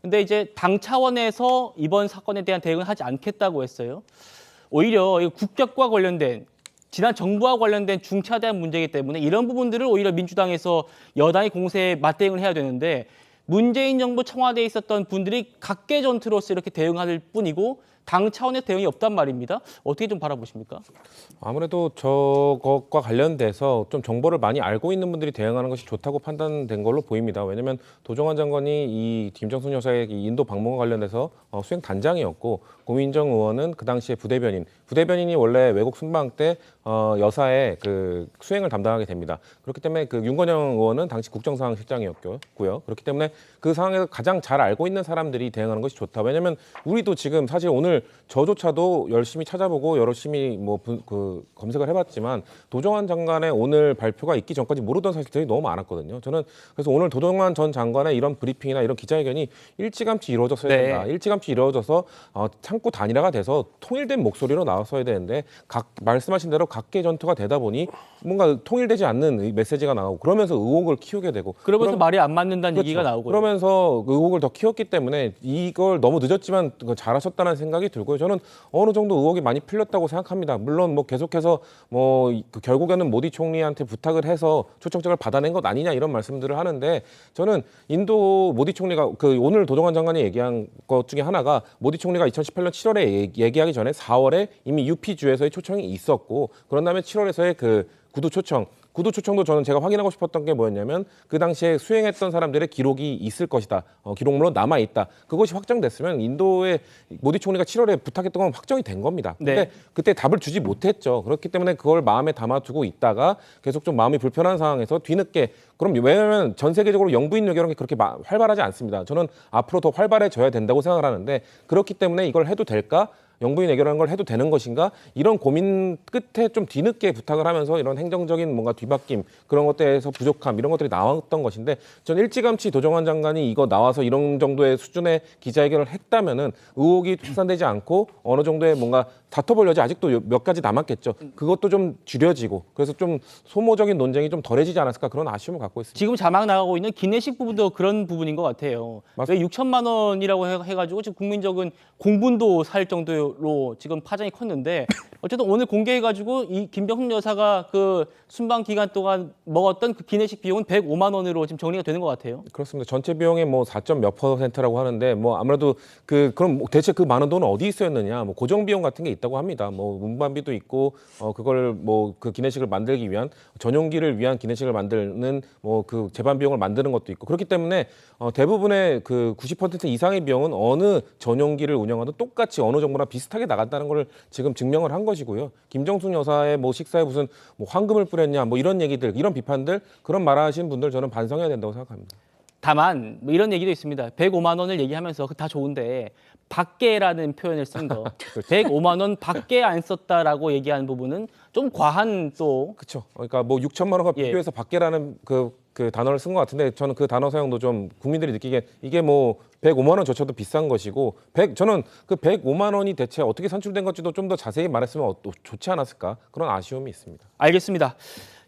근데 이제 당 차원에서 이번 사건에 대한 대응을 하지 않겠다고 했어요. 오히려 이 국격과 관련된 지난 정부와 관련된 중차대한 문제이기 때문에 이런 부분들을 오히려 민주당에서 여당의 공세에 맞대응을 해야 되는데 문재인 정부 청와대에 있었던 분들이 각계 전투로서 이렇게 대응할 뿐이고 당 차원의 대응이 없단 말입니다. 어떻게 좀 바라보십니까? 아무래도 저것과 관련돼서 좀 정보를 많이 알고 있는 분들이 대응하는 것이 좋다고 판단된 걸로 보입니다. 왜냐하면 도종환 장관이 이 김정숙 여사의 인도 방문과 관련해서 수행 단장이었고 고민정 의원은 그 당시에 부대변인이 원래 외국 순방 때 여사의 그 수행을 담당하게 됩니다. 그렇기 때문에 그 윤건영 의원은 당시 국정상황실장이었고요. 그렇기 때문에 그 상황에서 가장 잘 알고 있는 사람들이 대응하는 것이 좋다. 왜냐하면 우리도 지금 사실 오늘 오늘 저조차도 열심히 찾아보고 열심히 그 검색을 해봤지만 도정환 장관의 오늘 발표가 있기 전까지 모르던 사실들이 너무 많았거든요. 저는 그래서 오늘 도정환 전 장관의 이런 브리핑이나 이런 기자회견이 일찌감치 이루어졌어야 된다. 일찌감치 이루어져서 창구 단일화가 돼서 통일된 목소리로 나왔어야 되는데 말씀하신 대로 각계 전투가 되다 보니 뭔가 통일되지 않는 메시지가 나오고 그러면서 의혹을 키우게 되고 그러면서 말이 안 맞는다는 그렇죠. 얘기가 나오고요. 그러면서 의혹을 더 키웠기 때문에 이걸 너무 늦었지만 잘하셨다는 생각이 들고요. 저는 어느 정도 의혹이 많이 풀렸다고 생각합니다. 물론 뭐 계속해서 결국에는 모디 총리한테 부탁을 해서 초청장을 받아낸 것 아니냐 이런 말씀들을 하는데 저는 인도 모디 총리가 오늘 도정환 장관이 얘기한 것 중에 하나가 모디 총리가 2018년 7월에 얘기하기 전에 4월에 이미 UP주에서의 초청이 있었고 그런 다음에 7월에서의 구두 초청도 저는 제가 확인하고 싶었던 게 뭐였냐면 그 당시에 수행했던 사람들의 기록이 있을 것이다. 기록물로 남아있다. 그것이 확정됐으면 인도의 모디 총리가 7월에 부탁했던 건 확정이 된 겁니다. 근데 그때 답을 주지 못했죠. 그렇기 때문에 그걸 마음에 담아두고 있다가 계속 좀 마음이 불편한 상황에서 뒤늦게 그럼 왜냐하면 전 세계적으로 영부인 외교라는 게 그렇게 활발하지 않습니다. 저는 앞으로 더 활발해져야 된다고 생각을 하는데 그렇기 때문에 이걸 해도 될까? 영부인 외교라는 걸 해도 되는 것인가? 이런 고민 끝에 좀 뒤늦게 부탁을 하면서 이런 행정적인 뭔가 뒤바뀜 그런 것들에서 부족함 이런 것들이 나왔던 것인데 전 일찌감치 도정환 장관이 이거 나와서 이런 정도의 수준의 기자회견을 했다면은 의혹이 확산되지 않고 어느 정도의 뭔가 다퉈볼 여지 아직도 몇 가지 남았겠죠. 그것도 좀 줄여지고 그래서 좀 소모적인 논쟁이 좀 덜해지지 않았을까 그런 아쉬움을 갖고 있습니다. 지금 자막 나가고 있는 기내식 부분도 그런 부분인 것 같아요. 왜 6천만 원이라고 해가지고 지금 국민적인 공분도 살 정도로 지금 파장이 컸는데 어쨌든 오늘 공개해가지고 이 김병훈 여사가 그 순방 기간 동안 먹었던 그 기내식 비용은 105만 원으로 지금 정리가 되는 것 같아요. 그렇습니다. 전체 비용의 뭐 4.몇%라고 하는데 뭐 아무래도 그럼 대체 그 많은 돈은 어디 쓰였느냐? 뭐 고정 비용 같은 게 있다고 합니다. 뭐 운반비도 있고 그걸 그 기내식을 만들기 위한 전용기를 위한 기내식을 만드는 그 제반 비용을 만드는 것도 있고 그렇기 때문에 대부분의 그 90% 이상의 비용은 어느 전용기를 운영하든 똑같이 어느 정도나 비슷하게 나간다는 걸 지금 증명을 한 것이고요. 김정숙 여사의 식사에 무슨 황금을 뿌렸냐 이런 얘기들, 이런 비판들, 그런 말하신 분들 저는 반성해야 된다고 생각합니다. 다만 이런 얘기도 있습니다. 105만 원을 얘기하면서 다 좋은데 밖에라는 표현을 쓴 거. 105만 원 밖에 안 썼다라고 얘기하는 부분은 좀 과한 또. 그렇죠. 그러니까 6천만 원과 비교해서 밖에라는 그 단어를 쓴 것 같은데 저는 그 단어 사용도 좀 국민들이 느끼기에 이게 105만 원조차도 비싼 것이고 저는 그 105만 원이 대체 어떻게 산출된 건지도 좀 더 자세히 말했으면 좋지 않았을까 그런 아쉬움이 있습니다. 알겠습니다.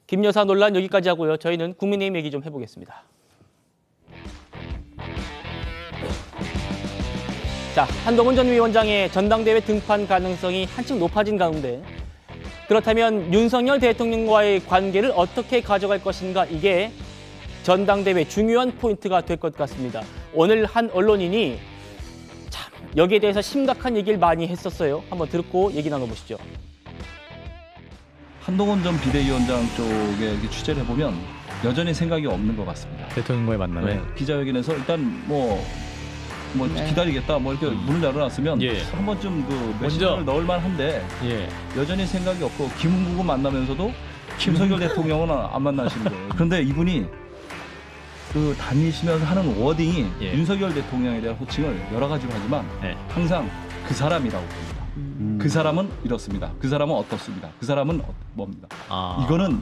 김 여사 논란 여기까지 하고요. 저희는 국민의힘 얘기 좀 해보겠습니다. 자, 한동훈 전 위원장의 전당대회 등판 가능성이 한층 높아진 가운데 그렇다면 윤석열 대통령과의 관계를 어떻게 가져갈 것인가 이게 전당대회 중요한 포인트가 될 것 같습니다. 오늘 한 언론인이 참 여기에 대해서 심각한 얘기를 많이 했었어요. 한번 듣고 얘기 나눠보시죠. 한동훈 전 비대위원장 쪽에 이렇게 취재를 해보면 여전히 생각이 없는 것 같습니다. 대통령과의 만남에 기자회견에서 일단 기다리겠다 이렇게 문을 열어놨으면 한 번쯤 메시지를 넣을 만한데 여전히 생각이 없고 김웅국 만나면서도 김석열 대통령은 안 만나시는 거예요. 그런데 이분이 다니시면서 하는 워딩이 윤석열 대통령에 대한 호칭을 여러 가지로 하지만 항상 그 사람이라고 합니다. 그 사람은 이렇습니다. 그 사람은 어떻습니다. 그 사람은 뭡니다. 이거는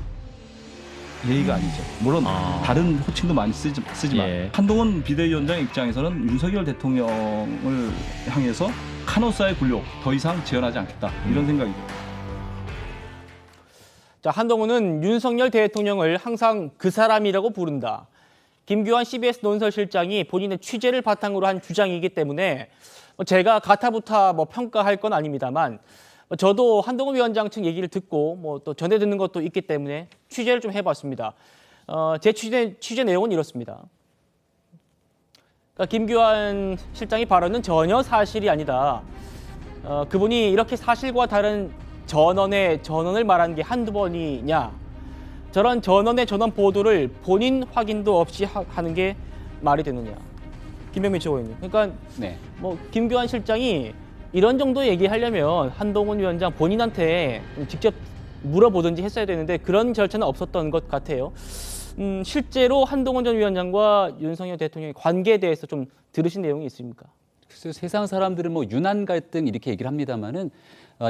예의가 아니죠. 물론 다른 호칭도 많이 쓰지만 한동훈 비대위원장 입장에서는 윤석열 대통령을 향해서 카노사의 굴욕 더 이상 지원하지 않겠다 이런 생각이죠. 자, 한동훈은 윤석열 대통령을 항상 그 사람이라고 부른다. 김규환 CBS 논설실장이 본인의 취재를 바탕으로 한 주장이기 때문에 제가 가타부타 평가할 건 아닙니다만 저도 한동훈 위원장 측 얘기를 듣고 또 전해 듣는 것도 있기 때문에 취재를 좀 해봤습니다. 제 취재 내용은 이렇습니다. 그러니까 김규환 실장의 발언은 전혀 사실이 아니다. 그분이 이렇게 사실과 다른 전원을 말한 게 한두 번이냐. 저런 전원의 전원 보도를 본인 확인도 없이 하는 게 말이 되느냐. 김병민 최고위원님. 그러니까 김규환 실장이 이런 정도 얘기하려면 한동훈 위원장 본인한테 직접 물어보든지 했어야 되는데 그런 절차는 없었던 것 같아요. 실제로 한동훈 전 위원장과 윤석열 대통령의 관계에 대해서 좀 들으신 내용이 있습니까? 글쎄요, 세상 사람들은 뭐 유난 갈등 이렇게 얘기를 합니다만은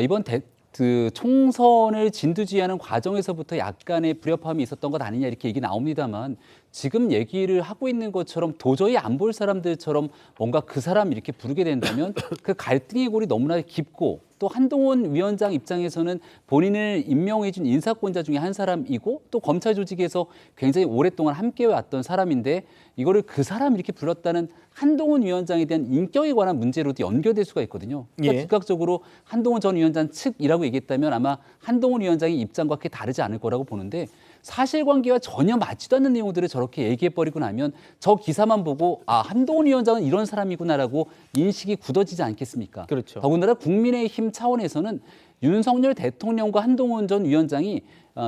이번 그 총선을 진두지휘하는 과정에서부터 약간의 불협화음이 있었던 것 아니냐 이렇게 얘기 나옵니다만 지금 얘기를 하고 있는 것처럼 도저히 안 볼 사람들처럼 뭔가 그 사람 이렇게 부르게 된다면 그 갈등의 골이 너무나 깊고 또 한동훈 위원장 입장에서는 본인을 임명해 준 인사권자 중에 한 사람이고 또 검찰 조직에서 굉장히 오랫동안 함께 왔던 사람인데 이거를 그 사람 이렇게 불렀다는 한동훈 위원장에 대한 인격에 관한 문제로도 연결될 수가 있거든요. 그러니까 즉각적으로 한동훈 전 위원장 측이라고 얘기했다면 아마 한동훈 위원장의 입장과 그렇게 다르지 않을 거라고 보는데 사실관계와 전혀 맞지도 않는 내용들을 저렇게 얘기해버리고 나면 저 기사만 보고 아 한동훈 위원장은 이런 사람이구나라고 인식이 굳어지지 않겠습니까? 그렇죠. 더군다나 국민의힘 차원에서는 윤석열 대통령과 한동훈 전 위원장이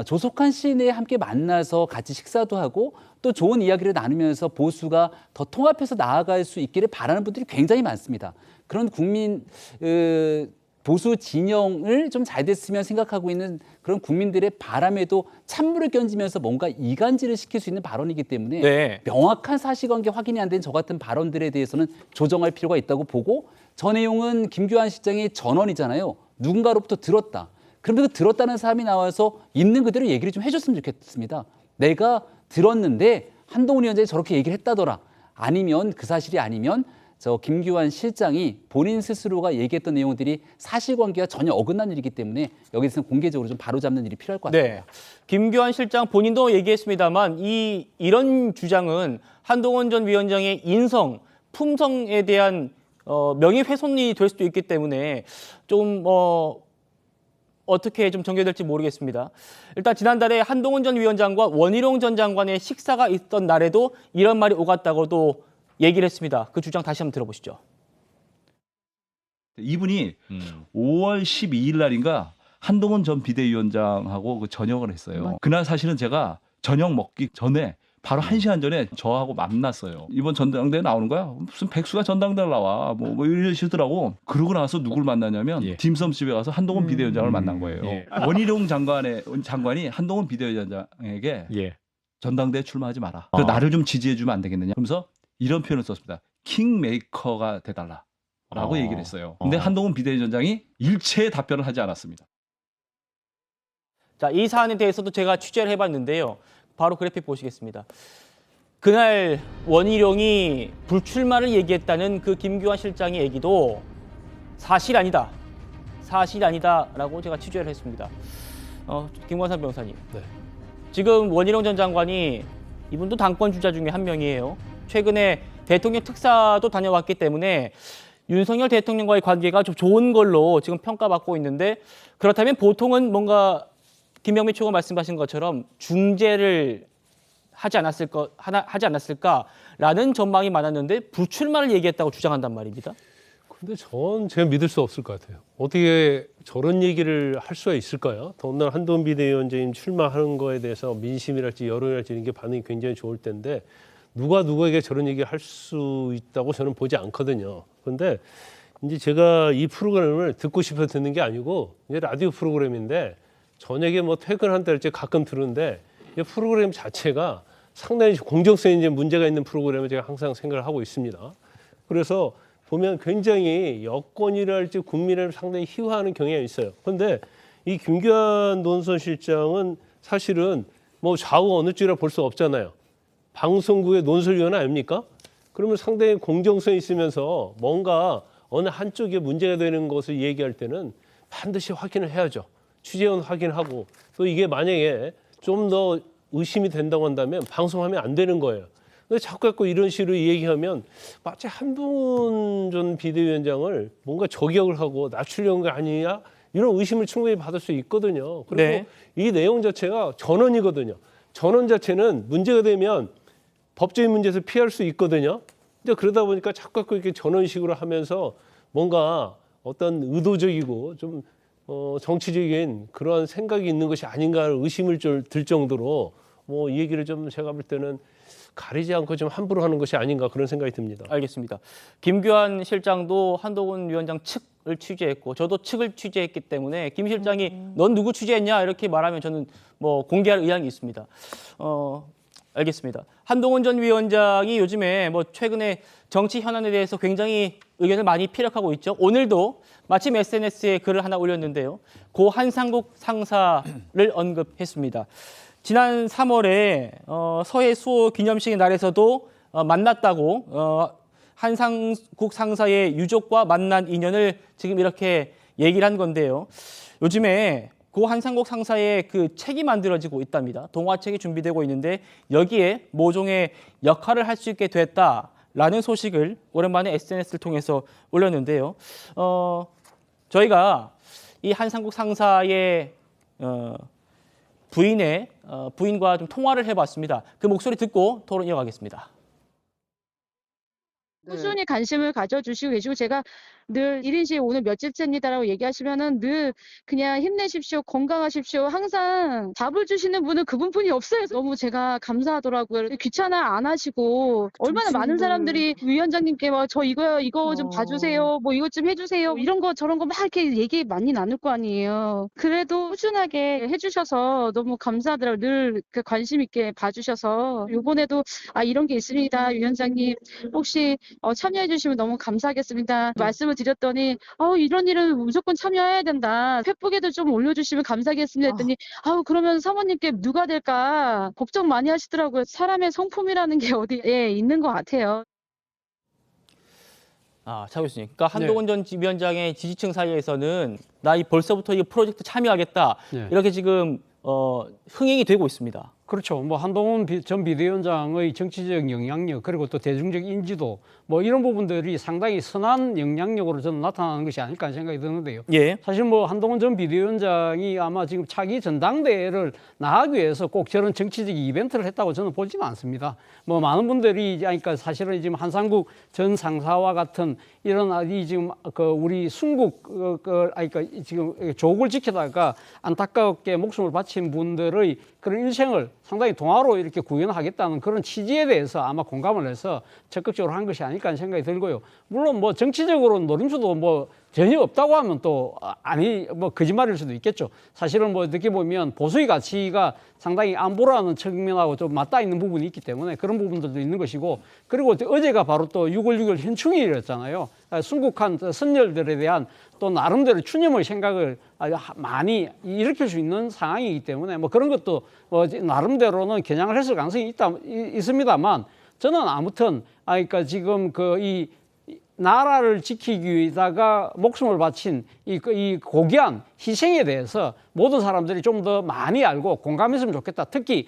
조속한 시일 내에 함께 만나서 같이 식사도 하고 또 좋은 이야기를 나누면서 보수가 더 통합해서 나아갈 수 있기를 바라는 분들이 굉장히 많습니다. 그런 국민 보수 진영을 좀 잘 됐으면 생각하고 있는 그런 국민들의 바람에도 찬물을 끼얹으면서 뭔가 이간질을 시킬 수 있는 발언이기 때문에 네. 명확한 사실관계 확인이 안 된 저 같은 발언들에 대해서는 조정할 필요가 있다고 보고 저 내용은 김규환 실장의 전언이잖아요. 누군가로부터 들었다. 그러면 그 들었다는 사람이 나와서 있는 그대로 얘기를 좀 해줬으면 좋겠습니다. 내가 들었는데 한동훈 위원장이 저렇게 얘기를 했다더라. 아니면 그 사실이 아니면 저 김규환 실장이 본인 스스로가 얘기했던 내용들이 사실관계와 전혀 어긋난 일이기 때문에 여기서는 공개적으로 좀 바로잡는 일이 필요할 것 같습니다. 네. 김규환 실장 본인도 얘기했습니다만 이런 주장은 한동훈 전 위원장의 인성, 품성에 대한 명예훼손이 될 수도 있기 때문에 좀 어떻게 좀 전개될지 모르겠습니다. 일단 지난달에 한동훈 전 위원장과 원희룡 전 장관의 식사가 있던 날에도 이런 말이 오갔다고도 얘기를 했습니다. 그 주장 다시 한번 들어보시죠. 이분이 5월 12일 날인가 한동훈 전 비대위원장하고 그 저녁을 했어요. 그날 사실은 제가 저녁 먹기 전에 바로 1시간 전에 저하고 만났어요. 이번 전당대회 나오는 거야? 무슨 백수가 전당대회 나와. 뭐 이러시더라고. 그러고 나서 누굴 만나냐면 딤섬집에 가서 한동훈 비대위원장을 만난 거예요. 원희룡 장관이 한동훈 비대위원장에게 전당대회 출마하지 마라. 나를 좀 지지해 주면 안 되겠느냐. 그러면서 이런 표현을 썼습니다. 킹메이커가 돼달라라고 얘기를 했어요. 근데 한동훈 비대위원장이 일체의 답변을 하지 않았습니다. 자, 이 사안에 대해서도 제가 취재를 해봤는데요. 바로 그래픽 보시겠습니다. 그날 원희룡이 불출마를 얘기했다는 그 김규환 실장의 얘기도 사실 아니다라고 제가 취재를 했습니다. 김광삼 변호사님. 네. 지금 원희룡 전 장관이 이분도 당권 주자 중에 한 명이에요. 최근에 대통령 특사도 다녀왔기 때문에 윤석열 대통령과의 관계가 좀 좋은 걸로 지금 평가받고 있는데 그렇다면 보통은 뭔가 김병미 최고 말씀하신 것처럼 중재를 하지 않았을까라는 전망이 많았는데 불출마를 얘기했다고 주장한단 말입니다. 근데 제가 믿을 수 없을 것 같아요. 어떻게 저런 얘기를 할 수가 있을까요? 더군다나 한동훈 비대위원장님 출마하는 거에 대해서 민심이랄지 여론이랄지 이런 게 반응이 굉장히 좋을 텐데 누가 누구에게 저런 얘기를 할 수 있다고 저는 보지 않거든요. 그런데 이제 제가 이 프로그램을 듣고 싶어서 듣는 게 아니고 이제 라디오 프로그램인데 저녁에 뭐 퇴근한다 할지 가끔 들은데 이 프로그램 자체가 상당히 공정성에 이제 문제가 있는 프로그램을 제가 항상 생각을 하고 있습니다. 그래서 보면 굉장히 여권이랄지 국민을 상당히 희화하는 경향이 있어요. 그런데 이 김규환 논설실장은 사실은 뭐 좌우 어느 쪽이라 볼 수 없잖아요. 방송국의 논설위원 아닙니까? 그러면 상당히 공정성이 있으면서 뭔가 어느 한쪽에 문제가 되는 것을 얘기할 때는 반드시 확인을 해야죠. 취재원 확인하고 또 이게 만약에 좀 더 의심이 된다고 한다면 방송하면 안 되는 거예요. 근데 자꾸 이런 식으로 얘기하면 마치 한동훈 전 비대위원장을 뭔가 저격을 하고 낮추려는 거 아니냐 이런 의심을 충분히 받을 수 있거든요. 그리고 이 내용 자체가 전원이거든요. 전원 자체는 문제가 되면 법적인 문제에서 피할 수 있거든요. 근데 그러다 보니까 자꾸 이렇게 전원식으로 하면서 뭔가 어떤 의도적이고 좀 정치적인 그러한 생각이 있는 것이 아닌가 의심을 들 정도로 뭐 이 얘기를 좀 제가 볼 때는 가리지 않고 좀 함부로 하는 것이 아닌가 그런 생각이 듭니다. 알겠습니다. 김규환 실장도 한동훈 위원장 측을 취재했고 저도 측을 취재했기 때문에 김 실장이 넌 누구 취재했냐 이렇게 말하면 저는 뭐 공개할 의향이 있습니다. 알겠습니다. 한동훈 전 위원장이 요즘에 뭐 최근에 정치 현안에 대해서 굉장히 의견을 많이 피력하고 있죠. 오늘도 마침 SNS에 글을 하나 올렸는데요. 고 한상국 상사를 언급했습니다. 지난 3월에 서해 수호 기념식의 날에서도 만났다고 한상국 상사의 유족과 만난 인연을 지금 이렇게 얘기를 한 건데요. 요즘에 고 한상국 상사의 그 책이 만들어지고 있답니다. 동화책이 준비되고 있는데 여기에 모종의 역할을 할 수 있게 됐다라는 소식을 오랜만에 SNS를 통해서 올렸는데요. 저희가 이 한상국 상사의 부인과 좀 통화를 해봤습니다. 그 목소리 듣고 토론 이어가겠습니다. 꾸준히 관심을 가져주시고 계시고 제가 늘 1인실 오늘 몇째입니다라고 얘기하시면은 늘 그냥 힘내십시오, 건강하십시오. 항상 답을 주시는 분은 그분뿐이 없어요. 너무 제가 감사하더라고요. 귀찮아 안 하시고 얼마나 많은 사람들이 위원장님께 막 저 이거 좀 봐주세요, 뭐 이것 좀 해주세요, 이런 거 저런 거 막 이렇게 얘기 많이 나눌 거 아니에요. 그래도 꾸준하게 해주셔서 너무 감사하더라고요. 늘 그 관심 있게 봐주셔서 이번에도 이런 게 있습니다, 위원장님 혹시 참여해 주시면 너무 감사하겠습니다. 말씀을 드렸더니 이런 일은 무조건 참여해야 된다. 페북에도 좀 올려주시면 감사하겠습니다 했더니 그러면 사모님께 누가 될까 걱정 많이 하시더라고요. 사람의 성품이라는 게 어디에 있는 것 같아요. 차 교수님. 그러니까 한동훈 전 위원장의 지지층 사이에서는 나 벌써부터 이 프로젝트 참여하겠다. 이렇게 지금 흥행이 되고 있습니다. 그렇죠. 뭐 한동훈 전 비대위원장의 정치적 영향력 그리고 또 대중적 인지도 뭐 이런 부분들이 상당히 선한 영향력으로 저는 나타나는 것이 아닐까 하는 생각이 드는데요. 예. 사실 뭐 한동훈 전 비대위원장이 아마 지금 차기 전당대회를 나가기 위해서 꼭 저런 정치적 이벤트를 했다고 저는 보지는 않습니다. 뭐 많은 분들이 그러니까 사실은 지금 한상국 전 상사와 같은 이런 지금 우리 순국 그러니까 지금 조국을 지키다가 안타깝게 목숨을 바친 분들의 그런 일생을 상당히 동화로 이렇게 구현하겠다는 그런 취지에 대해서 아마 공감을 해서 적극적으로 한 것이 아닐까 하는 생각이 들고요. 물론 뭐 정치적으로 노림수도 뭐 전혀 없다고 하면 또 뭐 거짓말일 수도 있겠죠. 사실은 뭐 어떻게 보면 보수의 가치가 상당히 안보라는 측면하고 좀 맞닿아 있는 부분이 있기 때문에 그런 부분들도 있는 것이고, 그리고 어제가 바로 또 6.18 현충일이었잖아요. 순국한 선열들에 대한 또 나름대로 추념의 생각을 아주 많이 일으킬 수 있는 상황이기 때문에 뭐 그런 것도 뭐 나름대로는 겨냥을 했을 가능성이 있습니다만, 저는 아무튼 그러니까 지금 이 나라를 지키기 위해다가 목숨을 바친 이 고귀한 희생에 대해서 모든 사람들이 좀 더 많이 알고 공감했으면 좋겠다. 특히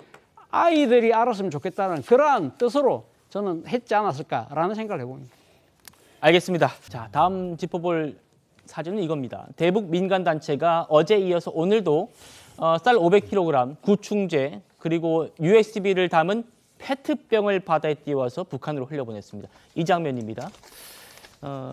아이들이 알았으면 좋겠다는 그러한 뜻으로 저는 했지 않았을까라는 생각을 해봅니다. 알겠습니다. 자, 다음 짚어볼 사진은 이겁니다. 대북 민간단체가 어제 이어서 오늘도 쌀 500kg, 구충제, 그리고 USB를 담은 페트병을 바다에 띄워서 북한으로 흘려보냈습니다. 이 장면입니다.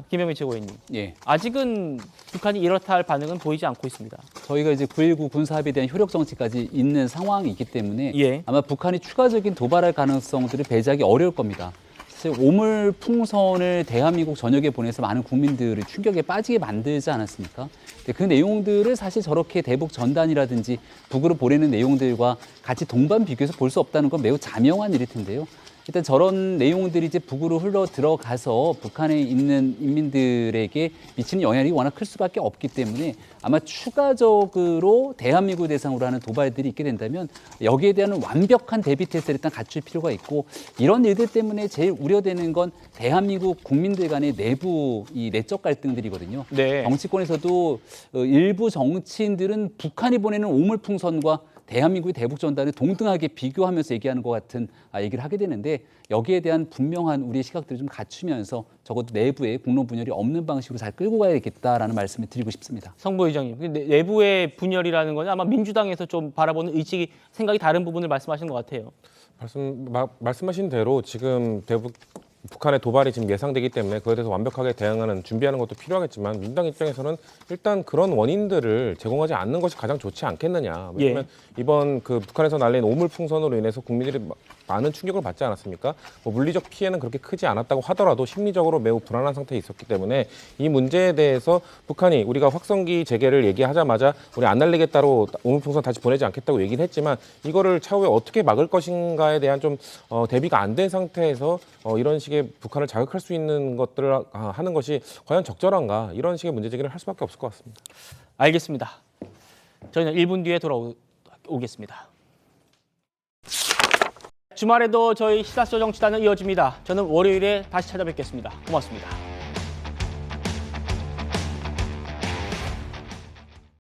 김영민 최고위원님. 예. 아직은 북한이 이렇다 할 반응은 보이지 않고 있습니다. 저희가 이제 9.19 군사합의에 대한 효력 정치까지 있는 상황이기 때문에 예. 아마 북한이 추가적인 도발할 가능성들을 배제하기 어려울 겁니다. 사실 오물 풍선을 대한민국 전역에 보내서 많은 국민들을 충격에 빠지게 만들지 않았습니까? 그 내용들을 사실 저렇게 대북 전단이라든지 북으로 보내는 내용들과 같이 동반 비교해서 볼 수 없다는 건 매우 자명한 일일 텐데요. 일단 저런 내용들이 이제 북으로 흘러 들어가서 북한에 있는 인민들에게 미치는 영향이 워낙 클 수밖에 없기 때문에 아마 추가적으로 대한민국을 대상으로 하는 도발들이 있게 된다면 여기에 대한 완벽한 대비 태세를 일단 갖출 필요가 있고, 이런 일들 때문에 제일 우려되는 건 대한민국 국민들 간의 내부 이 내적 갈등들이거든요. 네. 정치권에서도 일부 정치인들은 북한이 보내는 오물풍선과 대한민국의 대북전단을 동등하게 비교하면서 얘기하는 것 같은 얘기를 하게 되는데, 여기에 대한 분명한 우리의 시각들을 좀 갖추면서 적어도 내부에 공론 분열이 없는 방식으로 잘 끌고 가야겠다라는 말씀을 드리고 싶습니다. 성보 의장님, 내부의 분열이라는 건 아마 민주당에서 좀 바라보는 의식이 생각이 다른 부분을 말씀하시는 것 같아요. 말씀하신 대로 지금 북한의 도발이 지금 예상되기 때문에 그에 대해서 완벽하게 대응하는 준비하는 것도 필요하겠지만, 민주당 입장에서는 일단 그런 원인들을 제공하지 않는 것이 가장 좋지 않겠느냐. 왜냐하면 이번 북한에서 날린 오물풍선으로 인해서 국민들이 많은 충격을 받지 않았습니까? 뭐 물리적 피해는 그렇게 크지 않았다고 하더라도 심리적으로 매우 불안한 상태에 있었기 때문에 이 문제에 대해서 북한이 우리가 확성기 재개를 얘기하자마자 우리 안 날리겠다로 오물풍선 다시 보내지 않겠다고 얘기를 했지만 이거를 차후에 어떻게 막을 것인가에 대한 좀 대비가 안 된 상태에서 이런 식의 북한을 자극할 수 있는 것들을 하는 것이 과연 적절한가 이런 식의 문제 제기를 할 수밖에 없을 것 같습니다. 알겠습니다. 저희는 1분 뒤에 돌아오겠습니다. 주말에도 저희 시사쇼 정치단은 이어집니다. 저는 월요일에 다시 찾아뵙겠습니다. 고맙습니다.